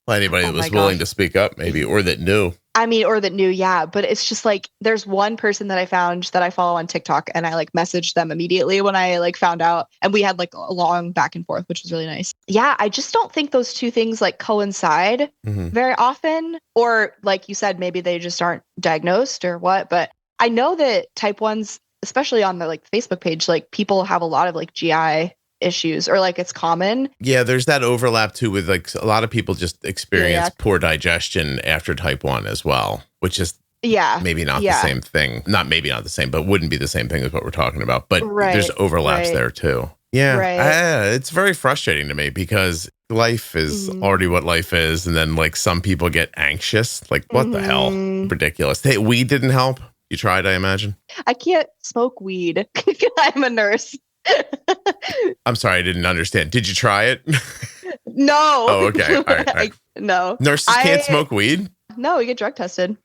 Well, anybody that was willing to speak up maybe, or that knew. Or that knew, yeah. But it's just like, there's one person that I found that I follow on TikTok and I like messaged them immediately when I like found out. And we had like a long back and forth, which was really nice. Yeah, I just don't think those two things like coincide very often. Or like you said, maybe they just aren't diagnosed or what. But I know that type 1s, especially on the like Facebook page, like people have a lot of like GI issues or like it's common. Yeah, there's that overlap too with like a lot of people just experience poor digestion after type 1 as well, which is maybe not the same thing. Not the same, but wouldn't be the same thing as what we're talking about. But there's overlaps there too. Yeah. It's very frustrating to me because life is already what life is. And then like some people get anxious. Like what the hell? Ridiculous. Hey, weed didn't help. You tried, I imagine? I can't smoke weed. I'm a nurse. I'm sorry, I didn't understand. Did you try it? No. Oh, okay. All right. No. Nurses can't smoke weed? No, we get drug tested.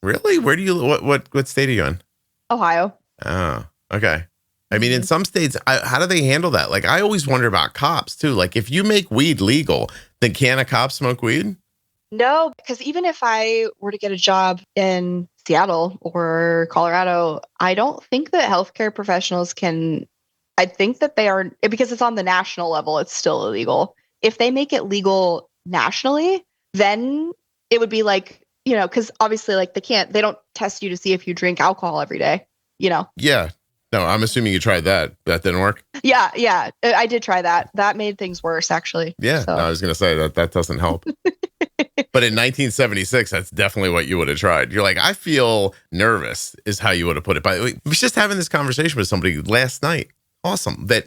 Really? Where do you, what state are you in? Ohio. Oh, okay. I mean, in some states, how do they handle that? Like, I always wonder about cops too. Like, if you make weed legal, then can a cop smoke weed? No, because even if I were to get a job in Seattle or Colorado, I don't think that healthcare professionals can. I think that they are, because it's on the national level, it's still illegal. If they make it legal nationally, then it would be like, because obviously like they don't test you to see if you drink alcohol every day, Yeah. No, I'm assuming you tried that. That didn't work? Yeah. I did try that. That made things worse, actually. Yeah, so. No, I was going to say that doesn't help. But in 1976, that's definitely what you would have tried. You're like, I feel nervous is how you would have put it. By the way, I was just having this conversation with somebody last night. Awesome. That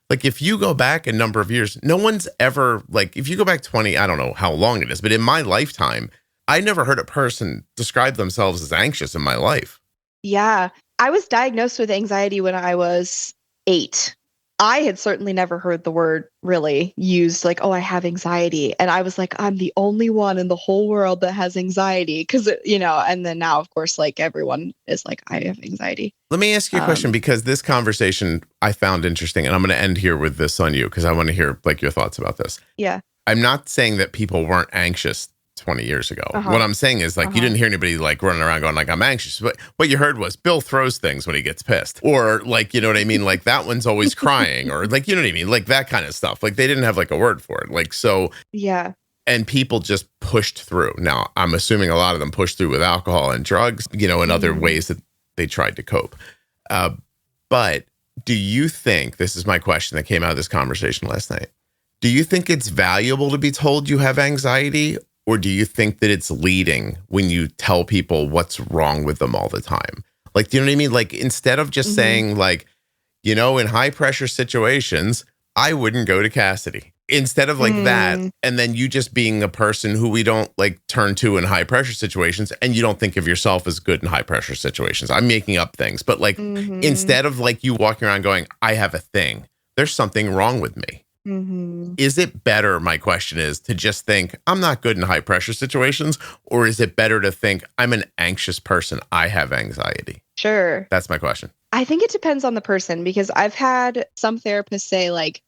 like, if you go back a number of years, no one's ever like, if you go back 20, I don't know how long it is, but in my lifetime, I never heard a person describe themselves as anxious in my life. Yeah. I was diagnosed with anxiety when I was 8. I had certainly never heard the word really used like, oh, I have anxiety. And I was like, I'm the only one in the whole world that has anxiety. Because, and then now, of course, like everyone is like, I have anxiety. Let me ask you a question, because this conversation I found interesting. And I'm going to end here with this on you because I want to hear like your thoughts about this. Yeah. I'm not saying that people weren't anxious 20 years ago. What I'm saying is like, you didn't hear anybody like running around going like, I'm anxious. But what you heard was Bill throws things when he gets pissed, or like, you know what I mean? Like that one's always crying, or like, you know what I mean? Like that kind of stuff. Like they didn't have like a word for it. Like, so, yeah. And people just pushed through. Now I'm assuming a lot of them pushed through with alcohol and drugs, and other ways that they tried to cope. But do you think, this is my question that came out of this conversation last night. Do you think it's valuable to be told you have anxiety? Or do you think that it's leading when you tell people what's wrong with them all the time? Like, do you know what I mean? Like, instead of just saying like, in high pressure situations, I wouldn't go to Cassidy. instead of like that, and then you just being a person who we don't like turn to in high pressure situations, and you don't think of yourself as good in high pressure situations. I'm making up things, but like instead of like you walking around going, I have a thing, there's something wrong with me. Is it better, my question is, to just think I'm not good in high pressure situations, or is it better to think I'm an anxious person, I have anxiety? Sure. That's my question. I think it depends on the person, because I've had some therapists say, like,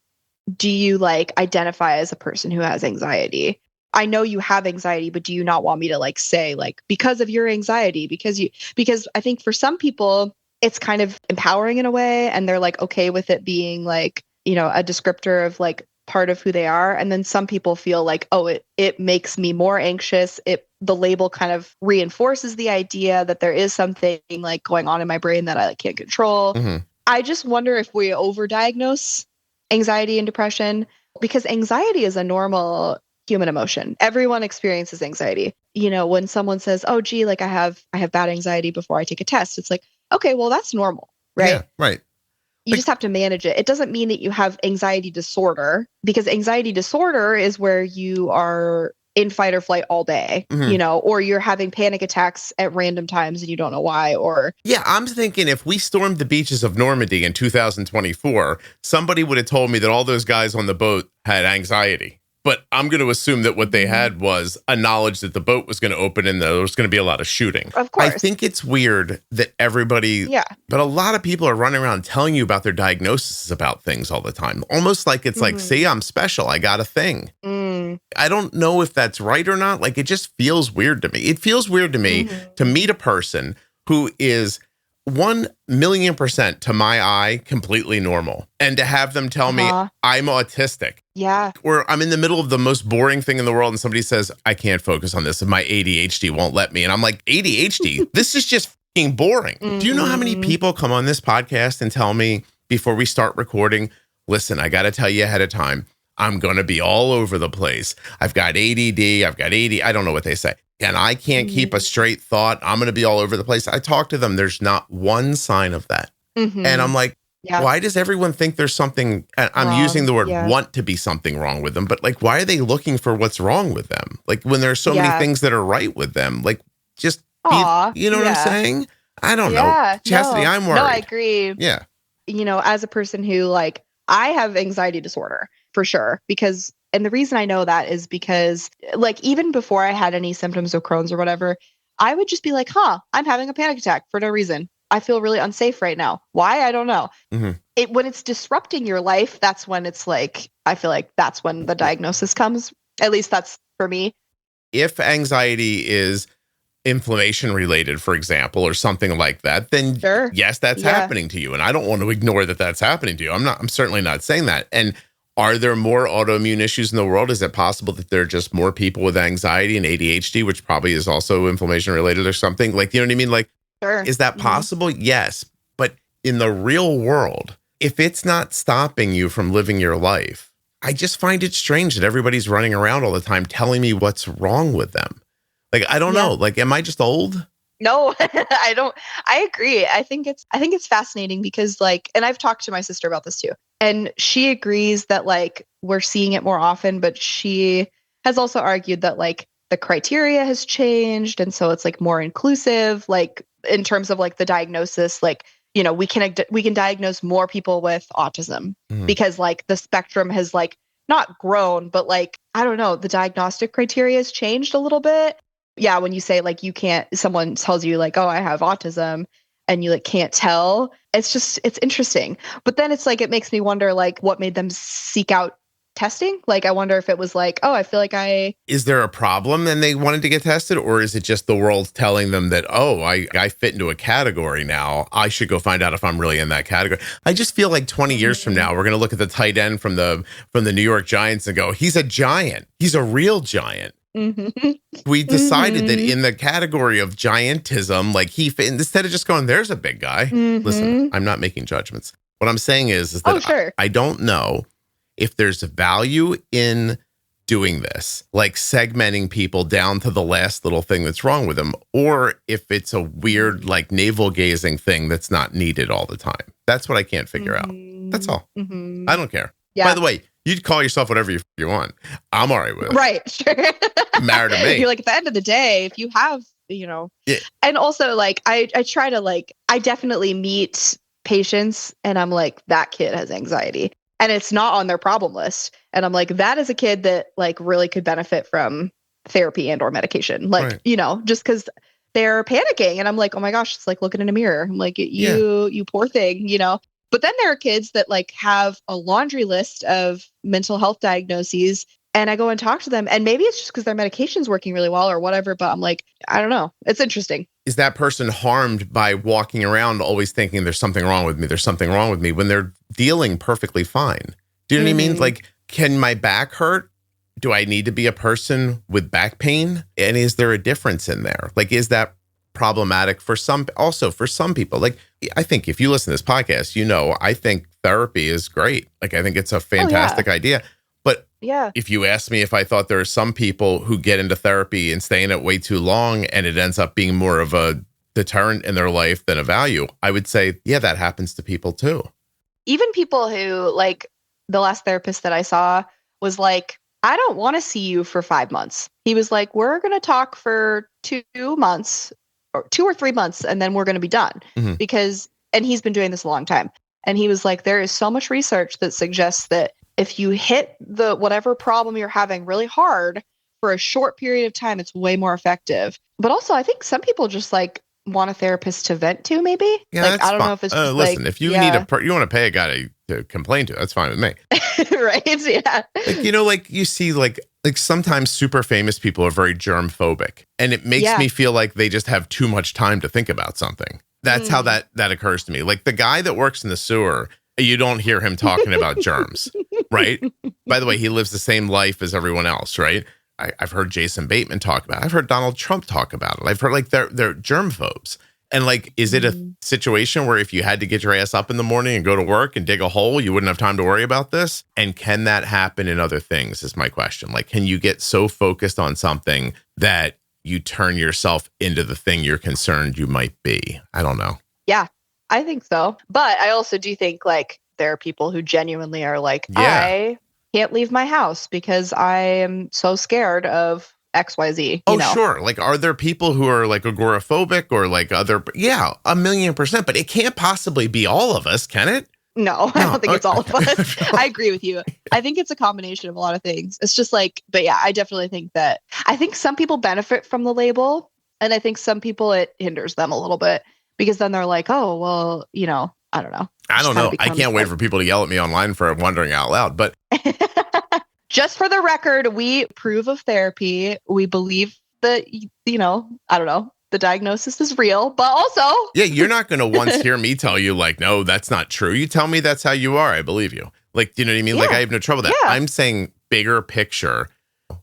do you like identify as a person who has anxiety? I know you have anxiety, but do you not want me to like say like, because of your anxiety, because I think for some people it's kind of empowering in a way, and they're like okay with it being like, you know, a descriptor of like part of who they are. And then some people feel like, oh, it makes me more anxious. The label kind of reinforces the idea that there is something like going on in my brain that I like can't control. I just wonder if we overdiagnose anxiety and depression, because anxiety is a normal human emotion. Everyone experiences anxiety. You know, when someone says, oh, gee, like I have bad anxiety before I take a test, it's like, okay, well, that's normal, right? Yeah, right. You just have to manage it. It doesn't mean that you have anxiety disorder, because anxiety disorder is where you are in fight or flight all day, you know, or you're having panic attacks at random times and you don't know why, or... Yeah, I'm thinking if we stormed the beaches of Normandy in 2024, somebody would have told me that all those guys on the boat had anxiety. But I'm going to assume that what they had was a knowledge that the boat was going to open and there was going to be a lot of shooting. Of course. I think it's weird that everybody, but a lot of people are running around telling you about their diagnoses about things all the time. Almost like it's like, see, I'm special. I got a thing. I don't know if that's right or not. Like, it just feels weird to me. It feels weird to me to meet a person who is 1,000,000% to my eye completely normal, and to have them tell me I'm autistic. Yeah. Or I'm in the middle of the most boring thing in the world and somebody says, I can't focus on this and my ADHD won't let me. And I'm like, ADHD? This is just fucking boring. Do you know how many people come on this podcast and tell me before we start recording, listen, I got to tell you ahead of time, I'm going to be all over the place. I've got ADD, I've got AD, I don't know what they say. And I can't keep a straight thought. I'm going to be all over the place. I talk to them. There's not one sign of that. And I'm like, why does everyone think there's something, I'm using the word want to be something wrong with them, but like, why are they looking for what's wrong with them? Like when there are so many things that are right with them, like just, you know what I'm saying? I don't know. Cassidy, I'm worried. No, I agree. Yeah. You know, as a person who like, I have anxiety disorder for sure, because, and the reason I know that is because like, even before I had any symptoms of Crohn's or whatever, I would just be like, I'm having a panic attack for no reason. I feel really unsafe right now. Why? I don't know. When it's disrupting your life, that's when it's like, I feel like that's when the diagnosis comes. At least that's for me. If anxiety is inflammation related, for example, or something like that, then yes, that's happening to you. And I don't want to ignore that that's happening to you. I'm certainly not saying that. And are there more autoimmune issues in the world? Is it possible that there are just more people with anxiety and ADHD, which probably is also inflammation related or something? Like, you know what I mean? Like, is that possible? Yes. But in the real world, if it's not stopping you from living your life, I just find it strange that everybody's running around all the time telling me what's wrong with them. Like, I don't know. Like, am I just old? No, I don't. I agree. I think it's fascinating because like, and I've talked to my sister about this too. And she agrees that like we're seeing it more often, but she has also argued that like the criteria has changed. And so it's like more inclusive, like in terms of like the diagnosis, like, you know, we can diagnose more people with autism because like the spectrum has like not grown, but like, I don't know, the diagnostic criteria has changed a little bit. Yeah. When you say like, someone tells you like, oh, I have autism and you like can't tell, it's interesting. But then it's like, it makes me wonder like what made them seek out testing. Like, I wonder if it was like, oh, I feel like is there a problem and they wanted to get tested? Or is it just the world telling them that, oh, I fit into a category now. I should go find out if I'm really in that category. I just feel like 20 years from now, we're going to look at the tight end from the New York Giants and go, he's a giant. He's a real giant. We decided that in the category of giantism, like instead of just going, there's a big guy. Listen, I'm not making judgments. What I'm saying is that I don't know if there's value in doing this, like segmenting people down to the last little thing that's wrong with them, or if it's a weird, like navel gazing thing that's not needed all the time. That's what I can't figure out. That's all. I don't care. Yeah. By the way, You'd call yourself whatever you want. I'm all right with it. Right. Sure. Matter to me. You're like, at the end of the day, if you have, yeah. And also like, I try to like, I definitely meet patients and I'm like, that kid has anxiety and it's not on their problem list. And I'm like, that is a kid that like really could benefit from therapy and or medication. Like, right. Just because they're panicking and I'm like, oh my gosh, it's like looking in a mirror. I'm like, you poor thing, But then there are kids that like have a laundry list of mental health diagnoses and I go and talk to them and maybe it's just because their medication's working really well or whatever, but I'm like, I don't know. It's interesting. Is that person harmed by walking around always thinking there's something wrong with me? There's something wrong with me when they're dealing perfectly fine. Do you know what I mean? Like, can my back hurt? Do I need to be a person with back pain? And is there a difference in there? Like, is that problematic for some people? Like, I think if you listen to this podcast, I think therapy is great. Like, I think it's a fantastic idea. But if you ask me if I thought there are some people who get into therapy and stay in it way too long and it ends up being more of a deterrent in their life than a value, I would say, yeah, that happens to people too. Even people who, like, the last therapist that I saw was like, I don't want to see you for 5 months. He was like, we're going to talk for 2 months or 2 or 3 months, and then we're going to be done. And he's been doing this a long time. And he was like, there is so much research that suggests that if you hit the whatever problem you're having really hard for a short period of time, it's way more effective. But also, I think some people just like want a therapist to vent to, maybe. Yeah, like, I don't know if it's just listen, if you need you want to pay a guy to complain to, that's fine with me. Right? Yeah. Like, like you see, like sometimes super famous people are very germ phobic, and it makes me feel like they just have too much time to think about something. That's how that occurs to me. Like the guy that works in the sewer, you don't hear him talking about germs, right? By the way, he lives the same life as everyone else, right? I've heard Jason Bateman talk about it. I've heard Donald Trump talk about it. I've heard like they're germ phobes. And like, is it a situation where if you had to get your ass up in the morning and go to work and dig a hole, you wouldn't have time to worry about this? And can that happen in other things is my question. Like, can you get so focused on something that you turn yourself into the thing you're concerned you might be? I don't know. Yeah, I think so. But I also do think like there are people who genuinely are like, I can't leave my house because I am so scared of XYZ. Sure. Like, are there people who are like agoraphobic or like other? Yeah, 1,000,000%. But it can't possibly be all of us, can it? No, I don't think it's all of us. I agree with you. I think it's a combination of a lot of things. It's just like, but yeah, I definitely think that I think some people benefit from the label. And I think some people it hinders them a little bit because then they're like, oh, well, I don't know. I don't know. I can't wait for people to yell at me online for wondering out loud. But just for the record, we approve of therapy. We believe that, I don't know, the diagnosis is real, but also. Yeah, you're not going to once hear me tell you like, no, that's not true. You tell me that's how you are. I believe you. Like, do you know what I mean? Yeah. Like, I have no trouble with that. Yeah. I'm saying bigger picture.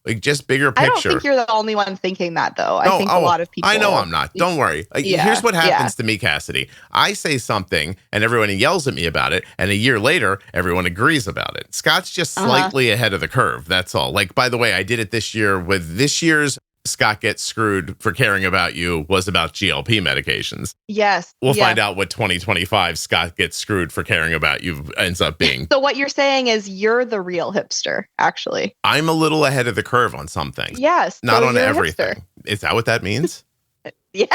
Like just bigger picture. I don't think you're the only one thinking that, though. I think a lot of people. I know I'm not. Don't worry. Here's what happens to me, Cassidy. I say something and everyone yells at me about it. And a year later, everyone agrees about it. Scott's just slightly ahead of the curve. That's all. Like, by the way, I did it this year with this year's Scott Gets Screwed for Caring About You was about GLP medications. Yes. We'll find out what 2025 Scott Gets Screwed for Caring About You ends up being. So what you're saying is you're the real hipster, actually. I'm a little ahead of the curve on some things. Yes. Not on everything. Is that what that means? Yeah.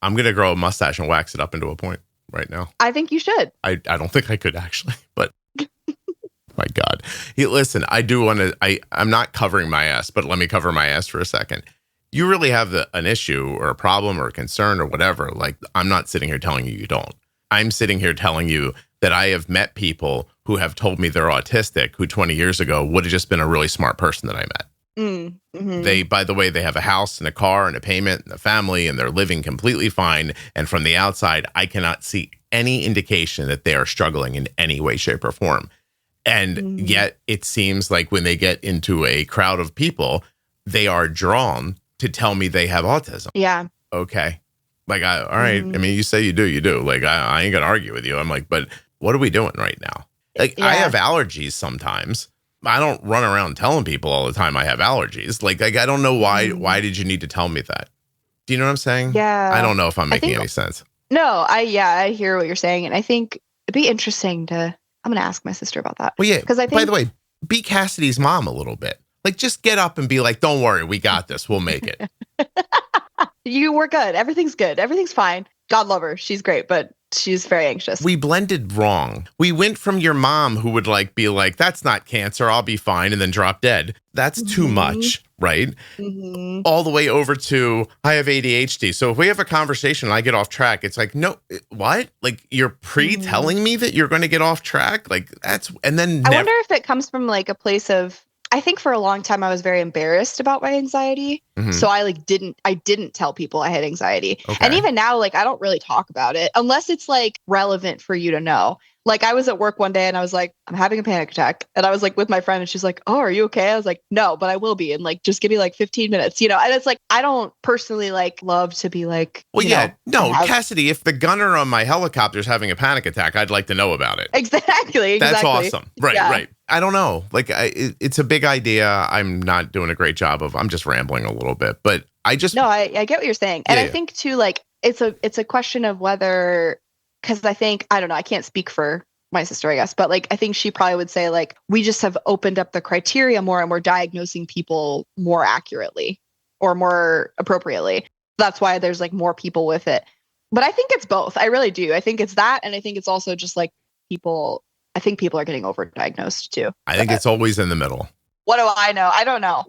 I'm going to grow a mustache and wax it up into a point right now. I think you should. I don't think I could actually, but my God. Listen, I do want to, I'm not covering my ass, but let me cover my ass for a second. You really have an issue or a problem or a concern or whatever. Like, I'm not sitting here telling you don't. I'm sitting here telling you that I have met people who have told me they're autistic, who 20 years ago would have just been a really smart person that I met. Mm-hmm. They, by the way, they have a house and a car and a payment and a family, and they're living completely fine. And from the outside, I cannot see any indication that they are struggling in any way, shape, or form. And yet it seems like when they get into a crowd of people, they are drawn to tell me they have autism. Yeah. Okay. Like, all right. I mean, you say you do. Like, I ain't going to argue with you. I'm like, but what are we doing right now? Like, I have allergies sometimes. I don't run around telling people all the time I have allergies. Like I don't know why. Why did you need to tell me that? Do you know what I'm saying? Yeah. I don't know if I'm making any sense. No, I hear what you're saying. And I think it'd be interesting I'm going to ask my sister about that. Well, yeah. Because by the way, be Cassidy's mom a little bit. Like, just get up and be like, don't worry, we got this. We'll make it. We're good. Everything's good. Everything's fine. God love her. She's great, but she's very anxious. We blended wrong. We went from your mom who would like be like, that's not cancer, I'll be fine, and then drop dead. That's too much, right? All the way over to, I have ADHD. So if we have a conversation and I get off track, it's like, no, what? Like, you're pre-telling me that you're going to get off track? Like, that's, and then I wonder if it comes from like a place of, I think for a long time I was very embarrassed about my anxiety. So I didn't tell people I had anxiety. Okay. And even now, like, I don't really talk about it unless it's like relevant for you to know. Like, I was at work one day and I was like, I'm having a panic attack. And I was like with my friend and she's like, oh, are you okay? I was like, no, but I will be. And like, just give me like 15 minutes, you know? And it's like, I don't personally like love to be like, Cassidy, if the gunner on my helicopter is having a panic attack, I'd like to know about it. Exactly. That's awesome. Right. I don't know. Like, it's a big idea. I'm not doing a great job of, I'm just rambling a little bit, but I get what you're saying. And I think too, like, it's a question of whether, because I think, I don't know, I can't speak for my sister, I guess, but like, I think she probably would say like, we just have opened up the criteria more and we're diagnosing people more accurately or more appropriately. That's why there's like more people with it. But I think it's both. I really do. I think it's that. And I think it's also just like people are getting overdiagnosed too. I think it's always in the middle. What do I know? I don't know.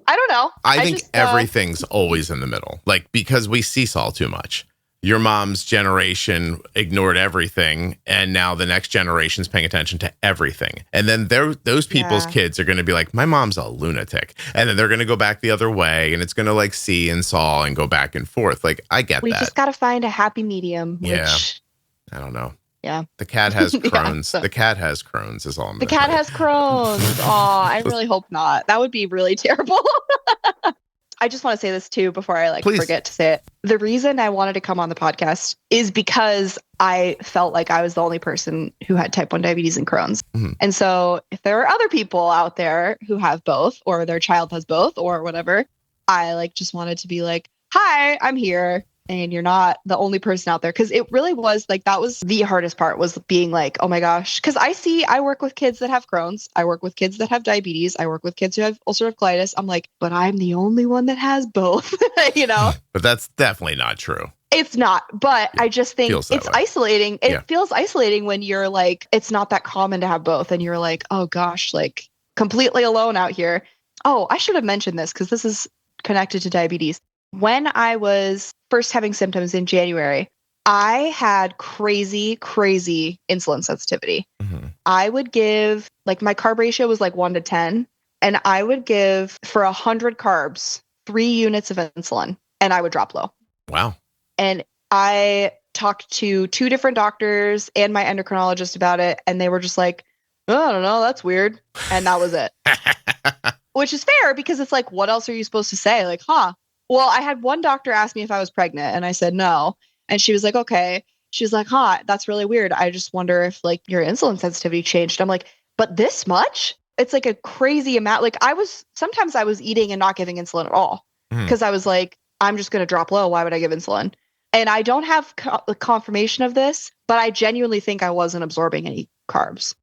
I think everything's always in the middle. Like, because we seesaw too much. Your mom's generation ignored everything, and now the next generation's paying attention to everything. And then those people's kids are going to be like, my mom's a lunatic. And then they're going to go back the other way, and it's going to like see and saw and go back and forth. Like, I get that. We just got to find a happy medium. I don't know. Yeah. The cat has Crohn's. The cat has Crohn's is all I'm The cat has Crohn's. Oh, I really hope not. That would be really terrible. I just want to say this too before I forget to say it. The reason I wanted to come on the podcast is because I felt like I was the only person who had type 1 diabetes and Crohn's. And so if there are other people out there who have both, or their child has both, or whatever, I just wanted to be like, hi, I'm here. And you're not the only person out there. Because it really was like, that was the hardest part, was being like, oh my gosh. Because I work with kids that have Crohn's. I work with kids that have diabetes. I work with kids who have ulcerative colitis. I'm like, but I'm the only one that has both, you know? But that's definitely not true. It's not. But I just think it's isolating. It feels isolating when you're like, it's not that common to have both. And you're like, oh gosh, like completely alone out here. Oh, I should have mentioned this because this is connected to diabetes. When I was first having symptoms in January, I had crazy insulin sensitivity. I would give, like, my carb ratio was like 1 to 10, and I would give for 100 carbs 3 units of insulin, and I would drop low. Wow. And I talked to 2 different doctors and my endocrinologist about it, and they were just like, oh, I don't know, that's weird. And that was it. Which is fair, because it's like, what else are you supposed to say? Like, Well, I had one doctor ask me if I was pregnant, and I said no. And she was like, okay. She was like, that's really weird. I just wonder if like your insulin sensitivity changed. I'm like, but this much? It's like a crazy amount. Like, sometimes I was eating and not giving insulin at all, because I was like, I'm just going to drop low. Why would I give insulin? And I don't have confirmation of this, but I genuinely think I wasn't absorbing any carbs,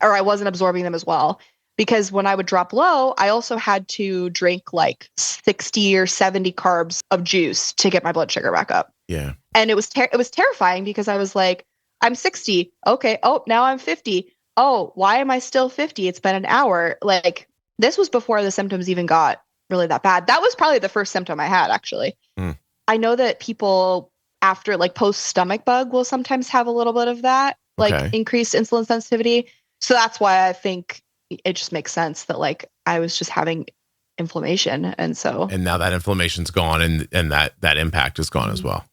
or I wasn't absorbing them as well. Because when I would drop low, I also had to drink like 60 or 70 carbs of juice to get my blood sugar back up. Yeah. And it was terrifying, because I was like, I'm 60. Okay. Oh, now I'm 50. Oh, why am I still 50? It's been an hour. Like, this was before the symptoms even got really that bad. That was probably the first symptom I had, actually. I know that people after like post stomach bug will sometimes have a little bit of that, like increased insulin sensitivity. So that's why I think it just makes sense that like I was just having inflammation. And now that inflammation's gone, and that impact is gone as well.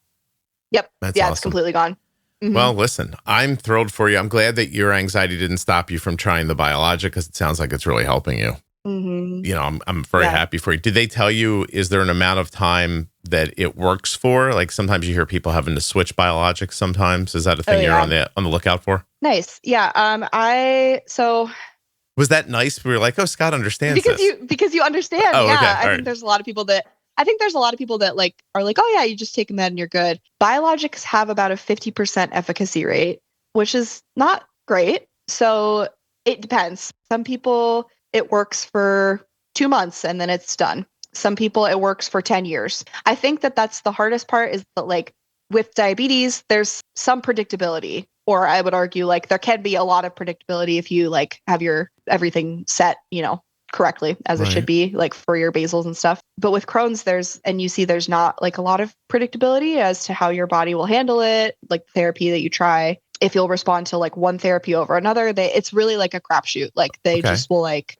Yep. That's awesome. It's completely gone. Well, listen, I'm thrilled for you. I'm glad that your anxiety didn't stop you from trying the biologic, because it sounds like it's really helping you. You know, I'm very happy for you. Did they tell you, is there an amount of time that it works for? Like, sometimes you hear people having to switch biologics sometimes. Is that a thing you're on the lookout for? Nice. Yeah. Was that nice? We were like, oh, Scott understands because you understand. Oh, yeah. Okay. I think there's a lot of people that like are like, oh yeah, you just take a med and you're good. Biologics have about a 50% efficacy rate, which is not great. So it depends. Some people, it works for 2 months and then it's done. Some people, it works for 10 years. I think that that's the hardest part, is that like with diabetes, there's some predictability, or I would argue like there can be a lot of predictability if you like have your everything set, correctly as it should be, like for your basals and stuff. But with Crohn's, there's not like a lot of predictability as to how your body will handle it, like therapy that you try, if you'll respond to like one therapy over another. It's really like a crapshoot. Like they just will like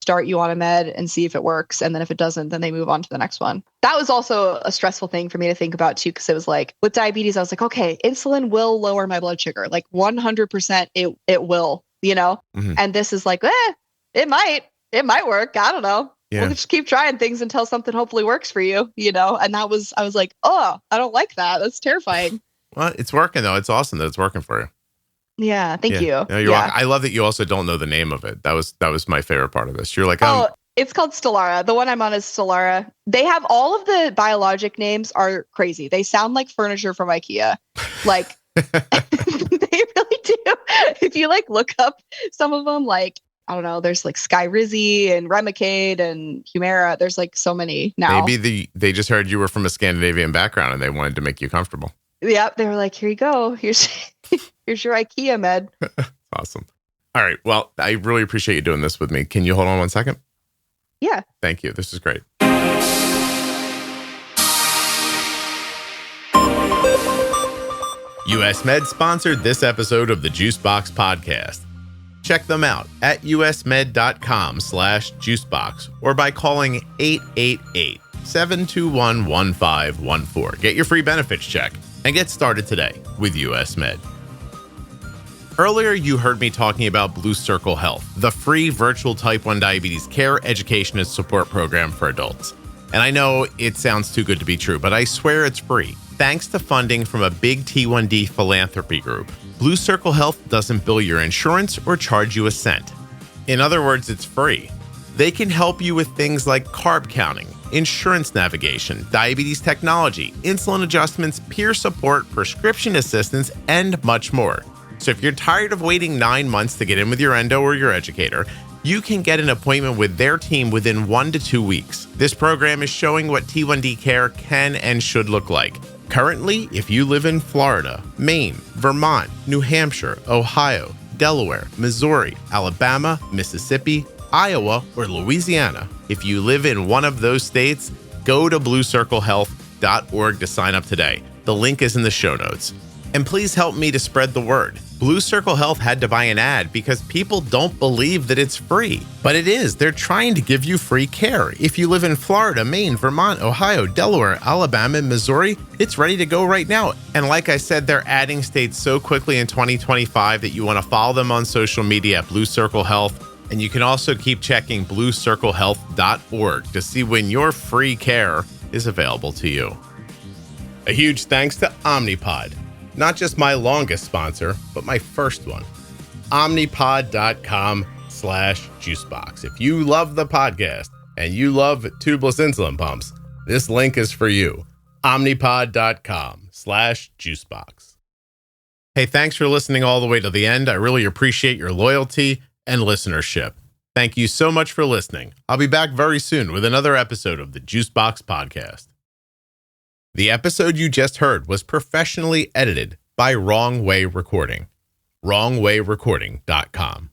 start you on a med and see if it works. And then if it doesn't, then they move on to the next one. That was also a stressful thing for me to think about too, because it was like with diabetes, I was like, okay, insulin will lower my blood sugar. Like 100% it will, And this is like, it might work. I don't know. Yeah. We'll just keep trying things until something hopefully works for you, And I was like, oh, I don't like that. That's terrifying. Well, it's working though. It's awesome that it's working for you. Yeah. Thank you. No, you're welcome. I love that you also don't know the name of it. That was my favorite part of this. You're like, it's called Stelara. The one I'm on is Stelara. They have all of the biologic names are crazy. They sound like furniture from IKEA. Like they really do. If you like look up some of them, like, I don't know, there's like Skyrizi and Remicade and Humira. There's like so many now. Maybe they just heard you were from a Scandinavian background and they wanted to make you comfortable. Yep. They were like, here you go. Here's your IKEA med. Awesome. All right. Well, I really appreciate you doing this with me. Can you hold on 1 second? Yeah. Thank you. This is great. US Med sponsored this episode of the Juicebox Podcast. Check them out at usmed.com/juicebox or by calling 888-721-1514. Get your free benefits check and get started today with US Med. Earlier, you heard me talking about Blue Circle Health, the free virtual type 1 diabetes care, education, and support program for adults. And I know it sounds too good to be true, but I swear it's free. Thanks to funding from a big T1D philanthropy group, Blue Circle Health doesn't bill your insurance or charge you a cent. In other words, it's free. They can help you with things like carb counting, insurance navigation, diabetes technology, insulin adjustments, peer support, prescription assistance, and much more. So if you're tired of waiting 9 months to get in with your endo or your educator, you can get an appointment with their team within 1 to 2 weeks. This program is showing what T1D care can and should look like. Currently, if you live in Florida, Maine, Vermont, New Hampshire, Ohio, Delaware, Missouri, Alabama, Mississippi, Iowa, or Louisiana, if you live in one of those states, go to bluecirclehealth.org to sign up today. The link is in the show notes. And please help me to spread the word. Blue Circle Health had to buy an ad because people don't believe that it's free. But it is. They're trying to give you free care. If you live in Florida, Maine, Vermont, Ohio, Delaware, Alabama, and Missouri, it's ready to go right now. And like I said, they're adding states so quickly in 2025 that you want to follow them on social media at Blue Circle Health. And you can also keep checking bluecirclehealth.org to see when your free care is available to you. A huge thanks to Omnipod. Not just my longest sponsor, but my first one. Omnipod.com/juicebox. If you love the podcast and you love tubeless insulin pumps, this link is for you. Omnipod.com/juicebox. Hey, thanks for listening all the way to the end. I really appreciate your loyalty and listenership. Thank you so much for listening. I'll be back very soon with another episode of the Juicebox Podcast. The episode you just heard was professionally edited by Wrong Way Recording. WrongWayRecording.com.